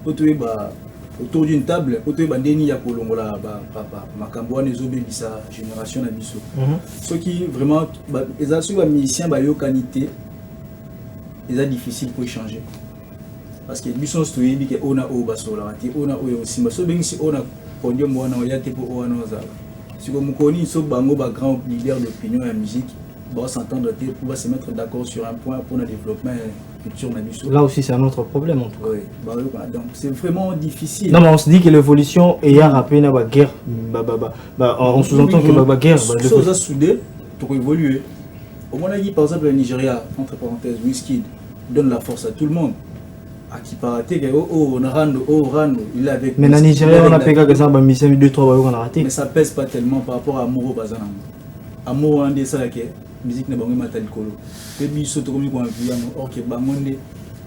autour d'une table autour bandeni ya kolongola papa makambo wana ezobebisa génération na biso. Ceux qui vraiment les assurer les musiciens ba yo qualité c'est difficile pour échanger parce que biso stoyi bi ke ona o basola ti ona o aussi so bengi si ona podium wana o yate pour ona ozala. Si vous connaissez bango ba grand leader d'opinion et musique, va s'entendre pour se mettre d'accord sur un point pour le développement culture. Là aussi, c'est un autre problème en tout cas. Oui, donc c'est vraiment difficile. Non, mais on se dit que l'évolution est à rappeler la guerre. On sous-entend que la guerre. Si on a soudé pour évoluer. Au moins, par exemple, le Nigeria, entre parenthèses, Wizkid donne la force à tout le monde. À qui paraît que il est avec. Mais dans le Nigeria, on a payé que ça, 2-3 on a raté. Mais ça pèse pas tellement par rapport à Amouro Bazanam. Amouro, on dit ça, la musique n'est pas matal colo. Et puis, surtout, comme on dit, ok, Bangonde,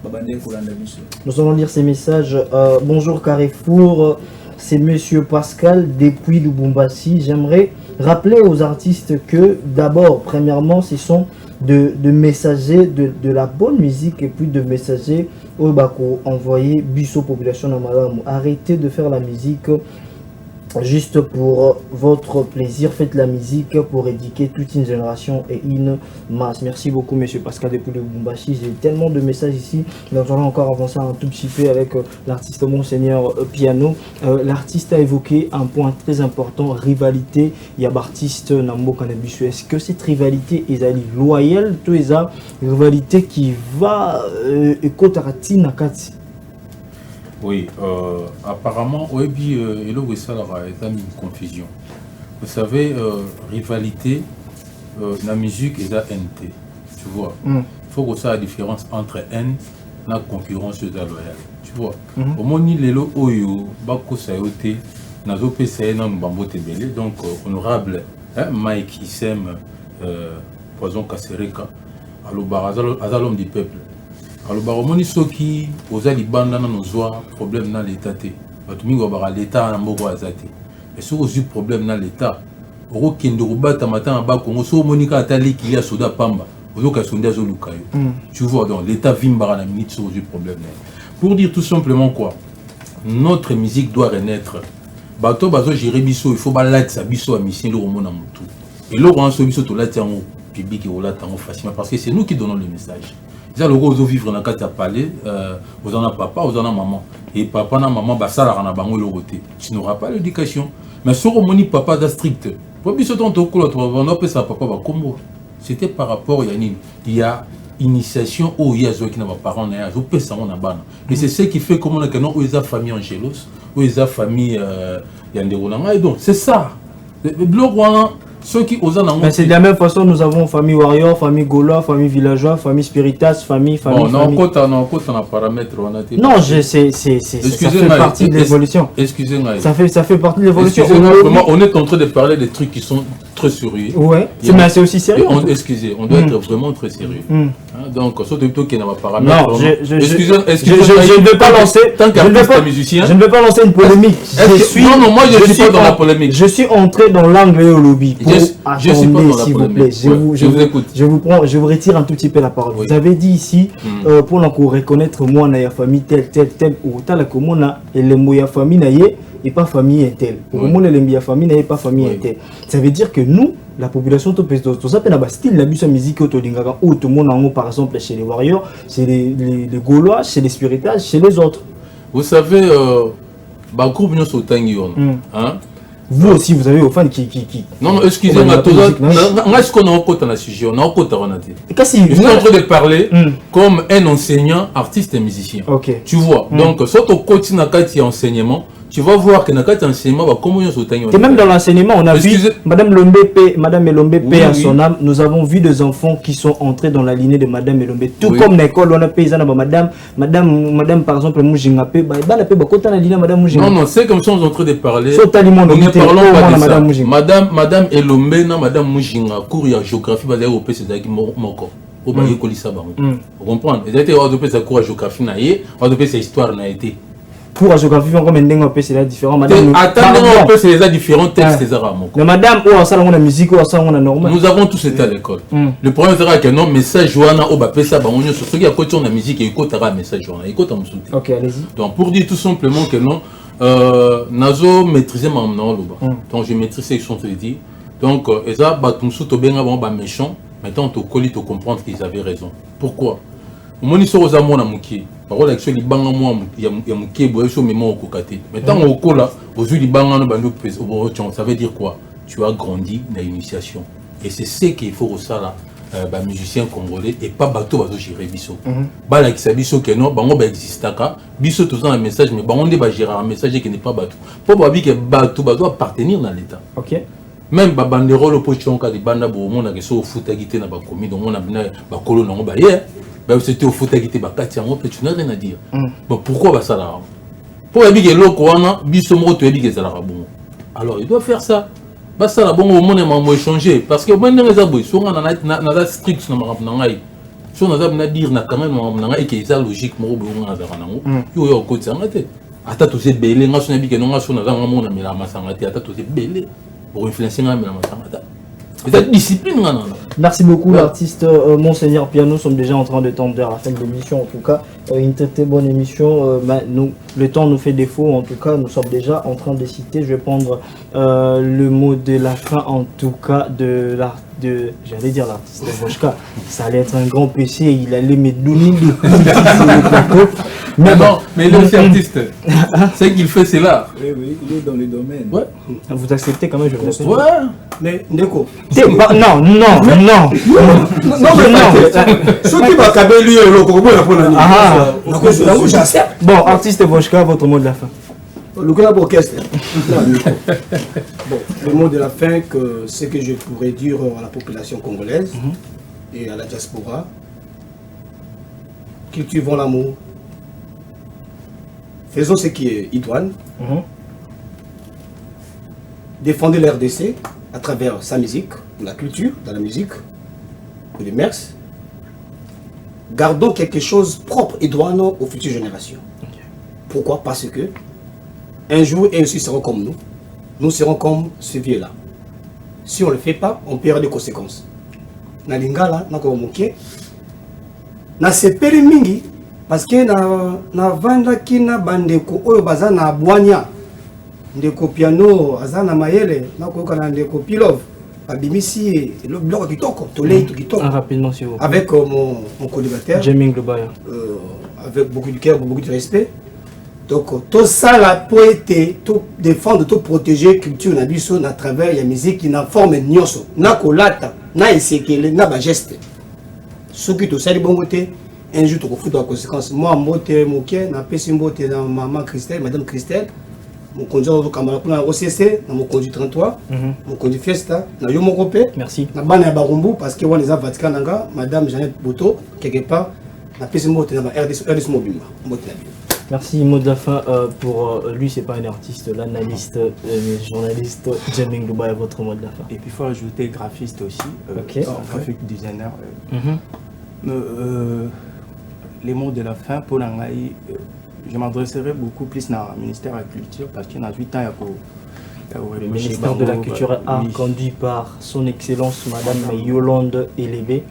Babande, Kolanda, Bisso. Nous allons lire ces messages. Bonjour Carrefour, c'est Monsieur Pascal depuis Lubumbashi. J'aimerais rappeler aux artistes que d'abord, premièrement, ce sont de messagers de la bonne musique et puis de messagers au Bako envoyer Bisso population à Malamu. Arrêtez de faire la musique juste pour votre plaisir, faites la musique pour éduquer toute une génération et une masse. Merci beaucoup Monsieur Pascal depuis le Bumbashi. J'ai tellement de messages ici. Nous allons encore avancer un tout petit peu avec l'artiste Monseigneur Piano. L'artiste a évoqué un point très important, rivalité. Il y a l'artiste Nambo Kanabisu. Est-ce que cette rivalité est loyale? Tout est ça, rivalité qui va écouter Nakati. Oui, apparemment, il y a une confusion. Vous savez, rivalité, la musique est la NT. Tu vois, il faut que ça ait la différence entre haine et la concurrence loyale. Tu vois, au moment où les lots oyo, bako sayote, nazo pesa na mbambo tebele, donc honorable Mike Issem, Poison Kasereka, alors l'homme du peuple. Alors, baromoni soki oza libanda na nozwa problème na l'état té. Batumi wa l'état na mboko azate. Et so ozu problème na l'état. Oro kendo robata matin ba Congo so monika atali ki ya soda pamba. Ozo ka sonda zo lukayo. Tu vois donc l'état vimbara na minute so ozu problème. Pour dire tout simplement quoi, notre musique doit renaître. Bato bazo gérer biso, il faut balat sa biso a mission le romona mutu. Et le rend so biso to lati en public et ola tango facilement parce que c'est nous qui donnons le message. Le rose vivre dans le palais, vous en avez papa, vous en avez maman. Et papa et maman, ça la bango le côté. Tu n'auras pas l'éducation. Mais sur le moni papa da strict. Pour bien se tenter au col, on a appelé ça papa va comme c'était par rapport il y a initiation où il y a ceux qui n'ont pas parents, il y a ceux qui n'ont pas. Et c'est ce qui fait comment on a famille Angelos, où il y a famille Yanderona. Et donc c'est ça. Le bloc ceux qui osent en c'est de la même façon, nous avons famille warrior, famille gaulois, famille villageois, famille spiritas, famille. On a un paramètre. Non, ça fait partie de l'évolution. Excusez-moi. Ça fait partie de l'évolution. On est en train de parler des trucs qui sont très sérieux. Ouais, mais c'est aussi sérieux. Excusez, on doit être vraiment très sérieux. Donc, surtout qu'il n'y a pas de paramètre. Non, je ne vais pas lancer. Tant qu'artiste musicien. Je ne vais pas lancer une polémique. Non, moi je ne suis pas dans la polémique. Je suis entré dans l'angle et au lobby. Je suis pas dans la polémique. Je vous écoute. Je vous retire un tout petit peu la parole. Vous avez dit ici, pour reconnaître moi, la famille telle, ou tal, que moi, la famille et pas famille telle. Pour moi, la famille n'est pas famille telle. Ça veut dire que nous, la population, tout ça, c'est style la musique où tout le monde, par exemple, chez les warriors, chez les gaulois, chez les spiritas, chez les autres. Vous savez, groupe nous sont vous aussi, vous avez aux fans qui... Non, excusez-moi, est-ce qu'on a un côté dans le sujet? On a un côté dans le sujet. Je suis en train de parler comme un enseignant, artiste et musicien. Tu vois, donc, si tu continues à enseignement, tu vas voir que dans l'enseignement, comment ils sont. Et même dans l'enseignement, on a vu Madame Elombe, paix à son âme, nous avons vu des enfants qui sont entrés dans la lignée de Madame Elombe. Tout comme l'école, on a payé Madame, par exemple, Moujingapé, non, c'est comme ça on est en train de parler. Nous ne parlons pas de ça. Madame Elombe, Madame Moujinga, cours de géographie, c'est ça qui moko. Vous comprenez? C'est ça cours de géographie, c'est histoire n'a été. Pour la géographie, c'est différent. Attendez, c'est les différents textes des arabes. Mais madame, où est-ce la musique, où est-ce la normal? Nous avons tous été à l'école. Le problème c'est que non, message Joana, au Bapesa, sur ceux qui écoutent la musique, ils écoutent un message Joana. Ok, allez-y. Donc pour dire tout simplement que non, Nazo maîtriser ma nom. Donc je maîtrise ce que je suis en train de dire. Donc, Eza, Batumsu, Tobenga, méchant. Maintenant, tu colles, tu comprends qu'ils avaient raison. Pourquoi? Mon histoire aux amours à Mouki. Parole avec les bangs à moi, il y a Mouki, il y a mémoire au Kokate. Maintenant, au Kola, aux yeux des bangs à nous, ça veut dire quoi? Tu as grandi dans l'initiation. Et c'est ce qu'il faut au ça là. musiciens congolais et pas bateau bazo gérer biso. Bala qui biso que non, bango ba existaka, biso tout ça un message mais bango ba gérer un message qui n'est pas bateau. Pour babi que bateau doit appartenir dans l'état. OK. Même ba bandero le pochon ka di banda bo mona que so futa gité na ba komi donc on a bina ba kolo na ba hier. Ba c'était au futa gité ba kati en tu n'as rien à dire. Bon pourquoi ba ça là? Pour babi que loko wana biso mo to ebi que ça là bon. Alors il doit faire ça. Bah ça là bon au monde m'a échangé parce que bon les abouis sont na strict na ngai so na zabna dire na quand même na ngai que ça logique mo bo na za nango yo ko tsangate ata to se belé nga so na bi que non nga so na za mo na mila masangate ata to se belé pour influencer nga mila masangata cette discipline nga. Merci beaucoup l'artiste Monseigneur Piano. Nous sommes déjà en train de tendre vers la fin de l'émission. En tout cas, une très bonne émission. Nous, le temps nous fait défaut. En tout cas, nous sommes déjà en train de citer. Je vais prendre le mot de la fin. En tout cas, j'allais dire l'artiste Voshka. Ça allait être un grand PC. Il allait me donner des politiques sur le plateau. Mais bon, mais le artiste, c'est qu'il fait cela. Oui, il est dans le domaine. Ouais. Vous acceptez quand même, je vous respecte. Ouais. Mais Ndeko. Non. Non. Ce qui va caber lui le corbeau la première. J'accepte. Bon, artiste Voshka, votre mot de la fin. Le club orchestre. Bon, le mot de la fin, ce que je pourrais dire à la population congolaise et à la diaspora, cultivons l'amour, faisons ce qui est idoine, défendez l'RDC à travers sa musique, la culture, dans la musique, les mœurs. Gardons quelque chose propre et idoine aux futures générations. Pourquoi? Parce que un jour, et aussi seront comme nous. Nous serons comme ce vieux-là. Si on ne le fait pas, on paiera des conséquences. Na lingala, na ko moké. Na sepeli mingi parce que na vanda kina bandeko oyo baza na bwanya. Ndeko Piano azana mayele na ko kana ndeko Pilov. Abimisi le bloc kitoko, tolei to kitoko. Rapidement s'il vous plaît. Avec mon collimateur. Jaming Lubaya. Avec beaucoup de cœur, beaucoup de respect. Donc, tout ça, la poété, tout défendre, tout protéger la culture, à travers la musique qui n'a forme nyoso, na kolata, na esekele, na ba geste. Ce qui tout ça, les bons côtés, un jour, tu refous dans la conséquence. Moi, mbote, moké, na pesi mbote, na maman Christelle, madame Christelle, mon conduit au camarade, na OCC, na mon conduit 33, mon conduit Fiesta, na yo mon copé. Merci. Na bana Barumbu, parce que on les a Vatican nanga, madame Jeannette Boto, quelque part, na pesi mbote, na RDS Mobima, mbote na bio. Merci, mot de la fin pour lui, c'est pas un artiste, l'analyste, journaliste, Jaming Dubai, votre mot de la fin. Et puis il faut ajouter graphiste aussi, graphic designer. Les mots de la fin, pour l'angaï, je m'adresserai beaucoup plus dans le ministère de la Culture parce qu'il y a 8 ans, le ministère de la Culture a conduit par son Excellence Madame Yolande Elébé.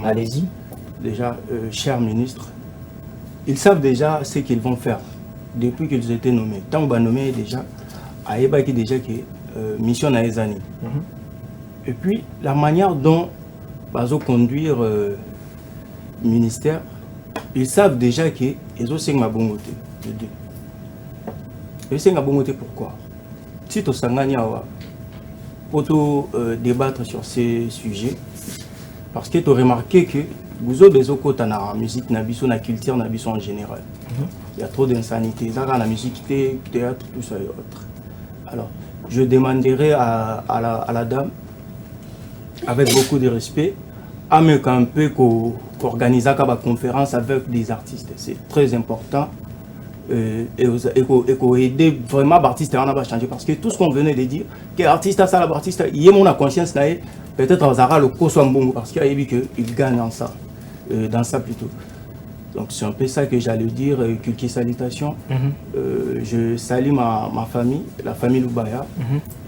Allez-y. Déjà, cher ministre, ils savent déjà ce qu'ils vont faire depuis qu'ils ont été nommés. Tant qu'on va nommer déjà, Aïeba qui déjà qui mission à Ezani. Et puis la manière dont ils vont conduire le ministère, ils savent déjà qu'ils ont 5 mabongoté. Et 5 mabongoté pourquoi? Si tu as pour débattre sur ces sujets, parce que tu as remarqué que vous avez besoin de la musique, la culture, en général. Il y a trop d'insanité. La musique, le théâtre, tout ça et autres. Alors, je demanderai à la dame, avec beaucoup de respect, à me camper qu'organiser une conférence avec des artistes. C'est très important. Et aider vraiment l'artiste à changer. Parce que tout ce qu'on venait de dire, que l'artiste a ça, l'artiste, il y a mon conscience, peut-être on aura le co-swambongo parce qu'il y a dit qu'il gagne dans ça. Dans ça plutôt. Donc c'est un peu ça que j'allais dire, quelques salutations. Je salue ma famille, la famille Lubaya.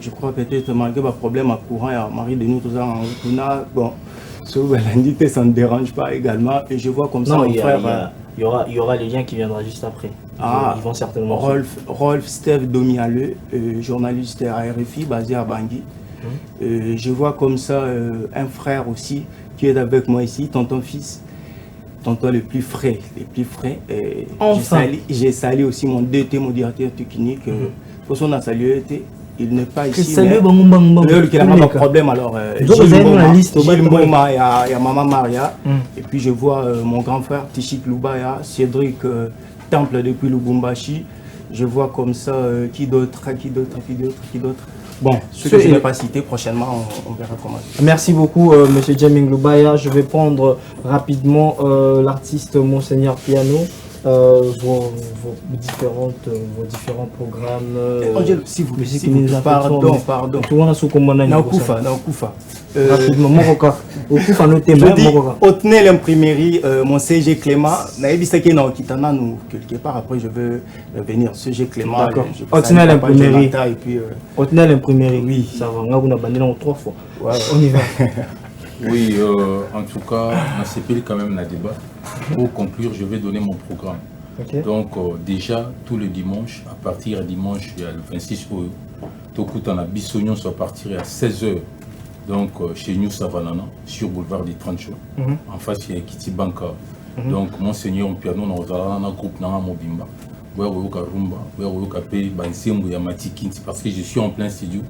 Je crois peut-être malgré un problème à courant, il y a Marie de nous tous en bon, ça ne dérange pas également. Et je vois comme ça mon frère. Il y aura les liens qui viendront juste après. Ils vont certainement. Rolf Steve Domiale, journaliste à RFI basé à Bangui. Je vois comme ça un frère aussi qui est avec moi ici, tonton fils. Tonton les plus frais. Enfin. J'ai salué aussi mon DT, mon directeur technique. Pour son a salué, il n'est pas ici. Salut, Il a pas de problème. Alors, Gilles Mboma, il y a Maman Maria. Et puis je vois mon grand frère Tichik Lubaya, Cédric Temple depuis Lubumbashi. Je vois comme ça qui d'autre. Bon, ceux que je n'ai pas cités, prochainement, on verra comment. Merci beaucoup, M. Jaming Lubaya. Je vais prendre rapidement l'artiste Monseigneur Piano. Vos différents programmes. Angel, s'il vous plaît, pardon. Tout le monde a sous commandant. Naoukufa. Rapidement, Moroka. Okufa noté même Moroka. Obtenez l'imprimerie, mon CG Clément. Naïbisaki na Okitana, nous, quelque part, après je veux venir. CG Clément. D'accord. Obtenez l'imprimerie. Obtenez l'imprimerie. Oui. Ça va, on a bandé 3 fois. Ouais. On y va. Oui, en tout cas, on s'appelle quand même la débat. Pour conclure, je vais donner mon programme. Okay. Donc, déjà, tous les dimanches, à partir de dimanche, il y a le 26 août, Tokutana Bissognon soit partir à 16h. Donc, chez New Savanana, sur boulevard des 30 jours. En face, il y a Kiti Banka. Donc, Monseigneur Piano, nous avons un groupe dans Mobimba. Rumba, parce que je suis en plein studio.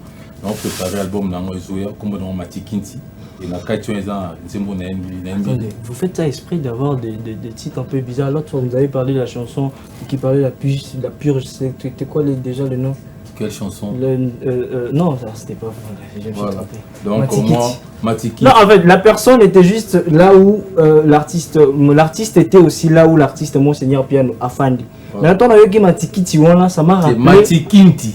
On a préparé l'album dans Zoya, comme dans Matikinti. Attendez, vous faites ça exprès d'avoir des titres un peu bizarres. L'autre fois, vous avez parlé de la chanson qui parlait de la purge. C'était quoi déjà le nom? Quelle chanson? Non, c'était pas vrai. Je me suis trompé. Donc, moi, Matikiti. Non, en fait, la personne était juste là où l'artiste était aussi là où l'artiste Monseigneur Piano a fandi. Mais attends, avec Matikiti, ça m'a rappelé. Matikinti.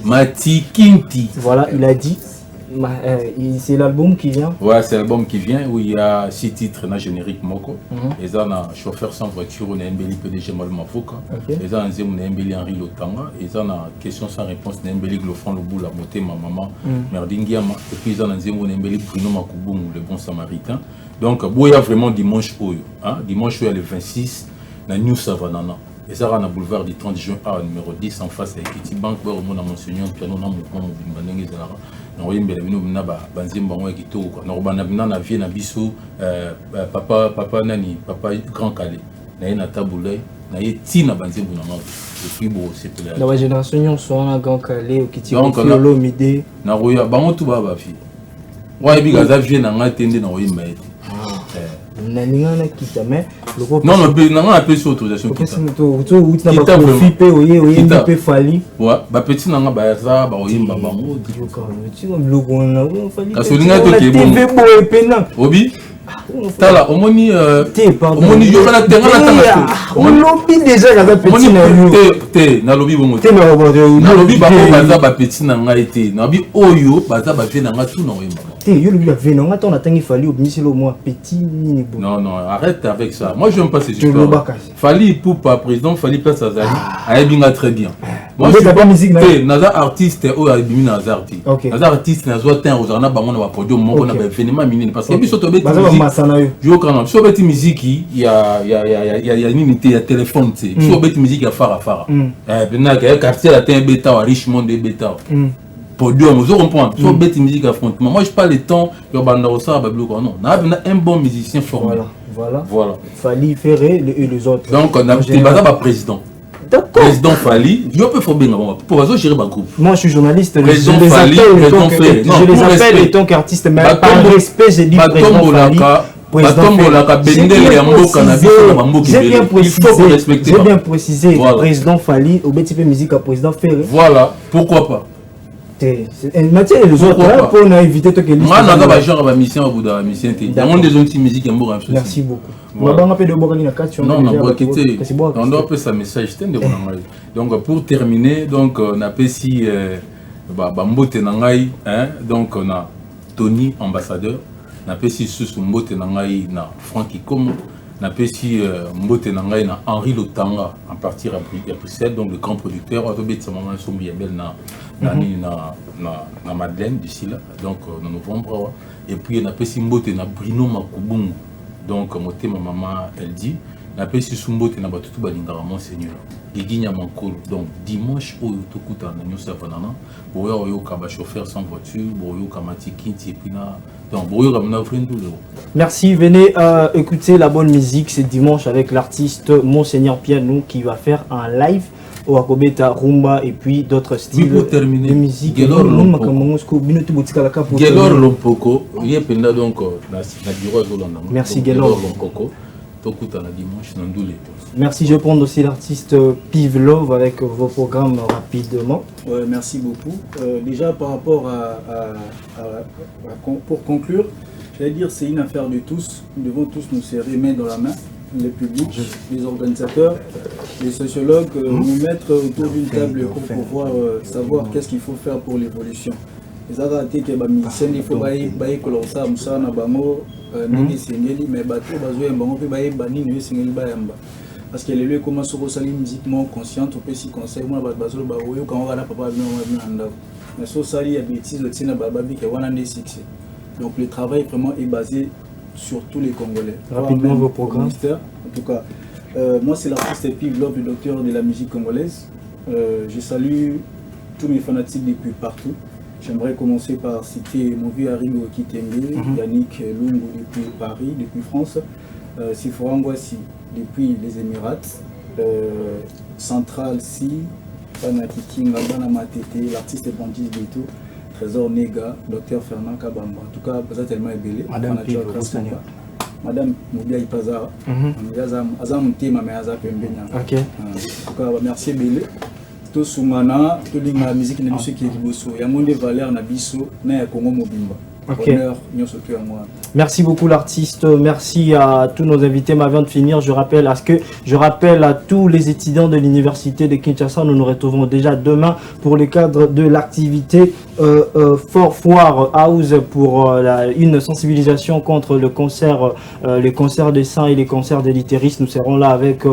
Matikinti. Voilà, il a dit. C'est l'album qui vient. Ouais, c'est l'album qui vient où il y a 6 titres dans générique Moko. Et ça, on a chauffeur sans voiture, on a Mbeli PDG Malma Foka. Et ça, on a Mbeli Henri Lotanga. Et ça, on a question sans réponse, on a Mbeli Glofran Lobou, la montée, ma maman, Merdingiama. Et puis, on a Mbeli Bruno Makoubou, le bon samaritain. Donc, il y a vraiment dimanche Oyo. Dimanche Oyo, le 26, dans New Savanana. Et ça, on a boulevard du 30 juin A, numéro 10, en face avec Petit Banque, où on a Monseigneur Piano, on a mouvement Mobimbanengue. Papa nani papa grand calais na taboulay na tina banzembo na mavu depuis bo c'est la génération sont en grand calais au kiti lolo mide na roya bango tout ba fi wa bi gaza vie na ngatende na oyimba ete naninga na kita mais non non be na nga appel sur autorisation kita na ba fipe oye pe fali wa ba petit na nga ba za ba oyimba bango tu comme logo na fali kasolinga to ke bon epena obi tala omoni omoni yo na tenga na tanga on lobi déjà la petit na yo te na lobi bongo te na lobi ba ko baza ba petit na nga ete na bi oyo baza ba vie na nga tout na oyimba yo le vie non attends on attend il fallait obtenir le moi petit ni bon non arrête avec ça moi je n'aime pas ces histoires fallait pour pas président fallait place Azali ayebinga très bien moi je pas musique naza artiste o ayebimi naza artiste naza ten ozana bango na ba podium moko na ba événement minene parce que biso to beti yo kana so beti musique il y a nini te ya téléphone te so beti musique ya fara bena ka quartier la ten beta wa Richmond de beta podium, vous comprenez. So bête musique affrontement. Moi je parle le temps que banda osa ba bloc non. On a un bon musicien formé. Voilà. Fali Ferré et les autres. Donc on a un président. D'accord. Président Fali, je peux faire bien pour ça gérer ma groupe. Moi je suis journaliste, président Fali, président Ferré. Je les appelle en tant qu'artiste mais par respect j'ai dit président Fali. J'ai bien précisé président Fali au petit peu musique à président Ferré. Voilà, pourquoi pas. Mathieu et les autres pour éviter que les moi on a genre ma mission au bout de la mission on des autres musiques en merci beaucoup on va un peu de boire na carte non on doit passer un message donc pour terminer donc on a pesi mbote na ngai donc on a Tony ambassadeur na pesi sous mbote na ngai na Francky Como na pesi mbote na ngai na Henri Lotanga en partir à Bruxelles donc le grand producteur autobet sa maman sombi belle na Madeleine d'ici là donc en novembre et puis na pesi mbote na Bruno Makoubungu donc motema maman elle dit na pesi sumbote na batutu balingara Monseigneur Giginya Mankolo donc dimanche oyo tokuta na New Savanana boyo oyo ka ba chauffeur sans voiture boyo ka Matikinti et puis na donc boyo ka na friend tout. Merci, venez écouter la bonne musique, c'est dimanche avec l'artiste Monseigneur Piano qui va faire un live Wakobeta, rumba et puis d'autres styles pour terminer, de musique. Gelor Lompoko, merci Gelor. Merci, je vais prendre aussi l'artiste Piv Love avec vos programmes rapidement. Ouais, merci beaucoup. Déjà par rapport pour conclure, j'allais dire c'est une affaire de tous. Nous devons tous nous serrer main dans la main, les publics, les organisateurs, les sociologues, nous mettre autour d'une table pour pouvoir savoir qu'est-ce qu'il faut faire pour l'évolution. Les artistes qui sont musiciens, il faut bailler ça, Moussa Nabango, Nini Sengeli, mais bateau, Bazo Mbango, puis bailler Bani, Nini Sengeli Bayamba. Parce que les lieux commencent à salir musiquement consciente, on peut s'y conseiller, moi, Bazo Baroyo, quand on va là, papa, mais ça, ça, il y a des bêtises, le Tina Bababi, qui est un succès. Donc le travail vraiment est basé sur tous les Congolais. Rapidement vos programmes. En tout cas, moi c'est l'artiste Piv Love, le docteur de la musique congolaise. Je salue tous mes fanatiques depuis partout. J'aimerais commencer par citer mon vieux Haringo Kitenge, Yannick Lungu depuis Paris, depuis France, Sifora Ngwasi depuis les Émirats, Central Si, Panakiki Ngabana Matete, l'artiste Bandit Beto, Trésor Nega, Dr Fernand Kabamba. En tout cas, vous êtes tellement ébélé. Madame Moudia Ipaza, Azam Tema, mais Azam Pembenya. En tout cas, merci Bélé. Tout Soumana, tout la musique de ceux qui est Bosso. Il y a moins de valeurs na Bisso, na Congo Mobimba. Merci beaucoup l'artiste, merci à tous nos invités. Mais avant de finir, je rappelle à tous les étudiants de l'université de Kinshasa, nous nous retrouvons déjà demain pour le cadre de l'activité Foire House pour une sensibilisation contre le cancer des seins et les cancers des l'utérus. Nous serons là avec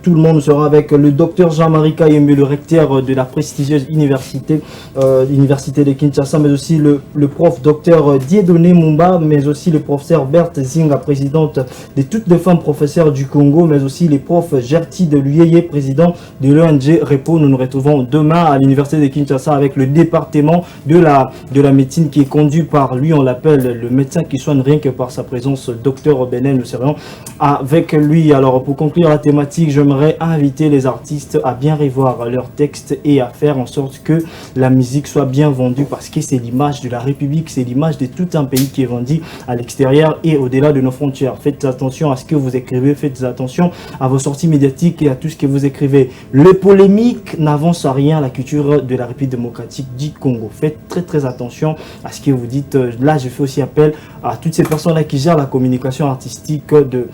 tout le monde. Nous serons avec le docteur Jean-Marie Kayembe, le recteur de la prestigieuse université de Kinshasa, mais aussi le prof docteur Dieudonné Mumba, mais aussi le professeur Berthe Zinga, présidente de toutes les femmes professeurs du Congo, mais aussi les profs Gerti de Luyeye, président de l'ONG Repo. Nous nous retrouvons demain à l'université de Kinshasa avec le département de la médecine qui est conduit par lui. On l'appelle le médecin qui soigne rien que par sa présence, docteur Benel. Nous serons avec lui. Alors pour conclure la thématique, j'aimerais inviter les artistes à bien revoir leurs textes et à faire en sorte que la musique soit bien vendue, parce que c'est l'image de la République, c'est l'image de tout un pays qui est vendu à l'extérieur et au-delà de nos frontières. Faites attention à ce que vous écrivez, faites attention à vos sorties médiatiques et à tout ce que vous écrivez. Les polémiques n'avancent à rien à la culture de la République démocratique du Congo. Faites très attention à ce que vous dites. Là, je fais aussi appel à toutes ces personnes-là qui gèrent la communication artistique de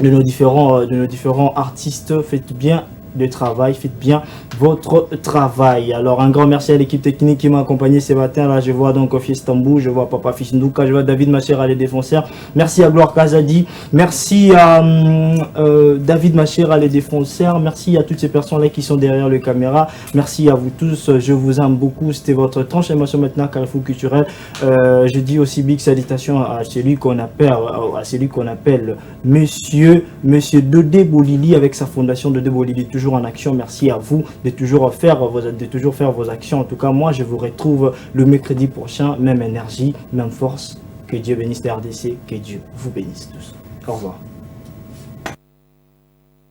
nos différents artistes. Faites bien de travail, faites bien votre travail. Alors un grand merci à l'équipe technique qui m'a accompagné ce matin. Là je vois donc Fiestambou, je vois Papa Fishnduka, je vois David Macher à les défenseurs. Merci à Gloire Kazadi, merci à David Macher à les défenseurs, merci à toutes ces personnes là qui sont derrière le caméra, merci à vous tous, je vous aime beaucoup. C'était votre tranche émotion maintenant Carrefour culturel. Je dis aussi big salutations à celui qu'on appelle Monsieur Dodé Bolili avec sa fondation Dodé Bolili, toujours en action. Merci à vous de toujours faire vos actions. En tout cas, moi, je vous retrouve le mercredi prochain. Même énergie, même force. Que Dieu bénisse la RDC. Que Dieu vous bénisse tous. Au revoir.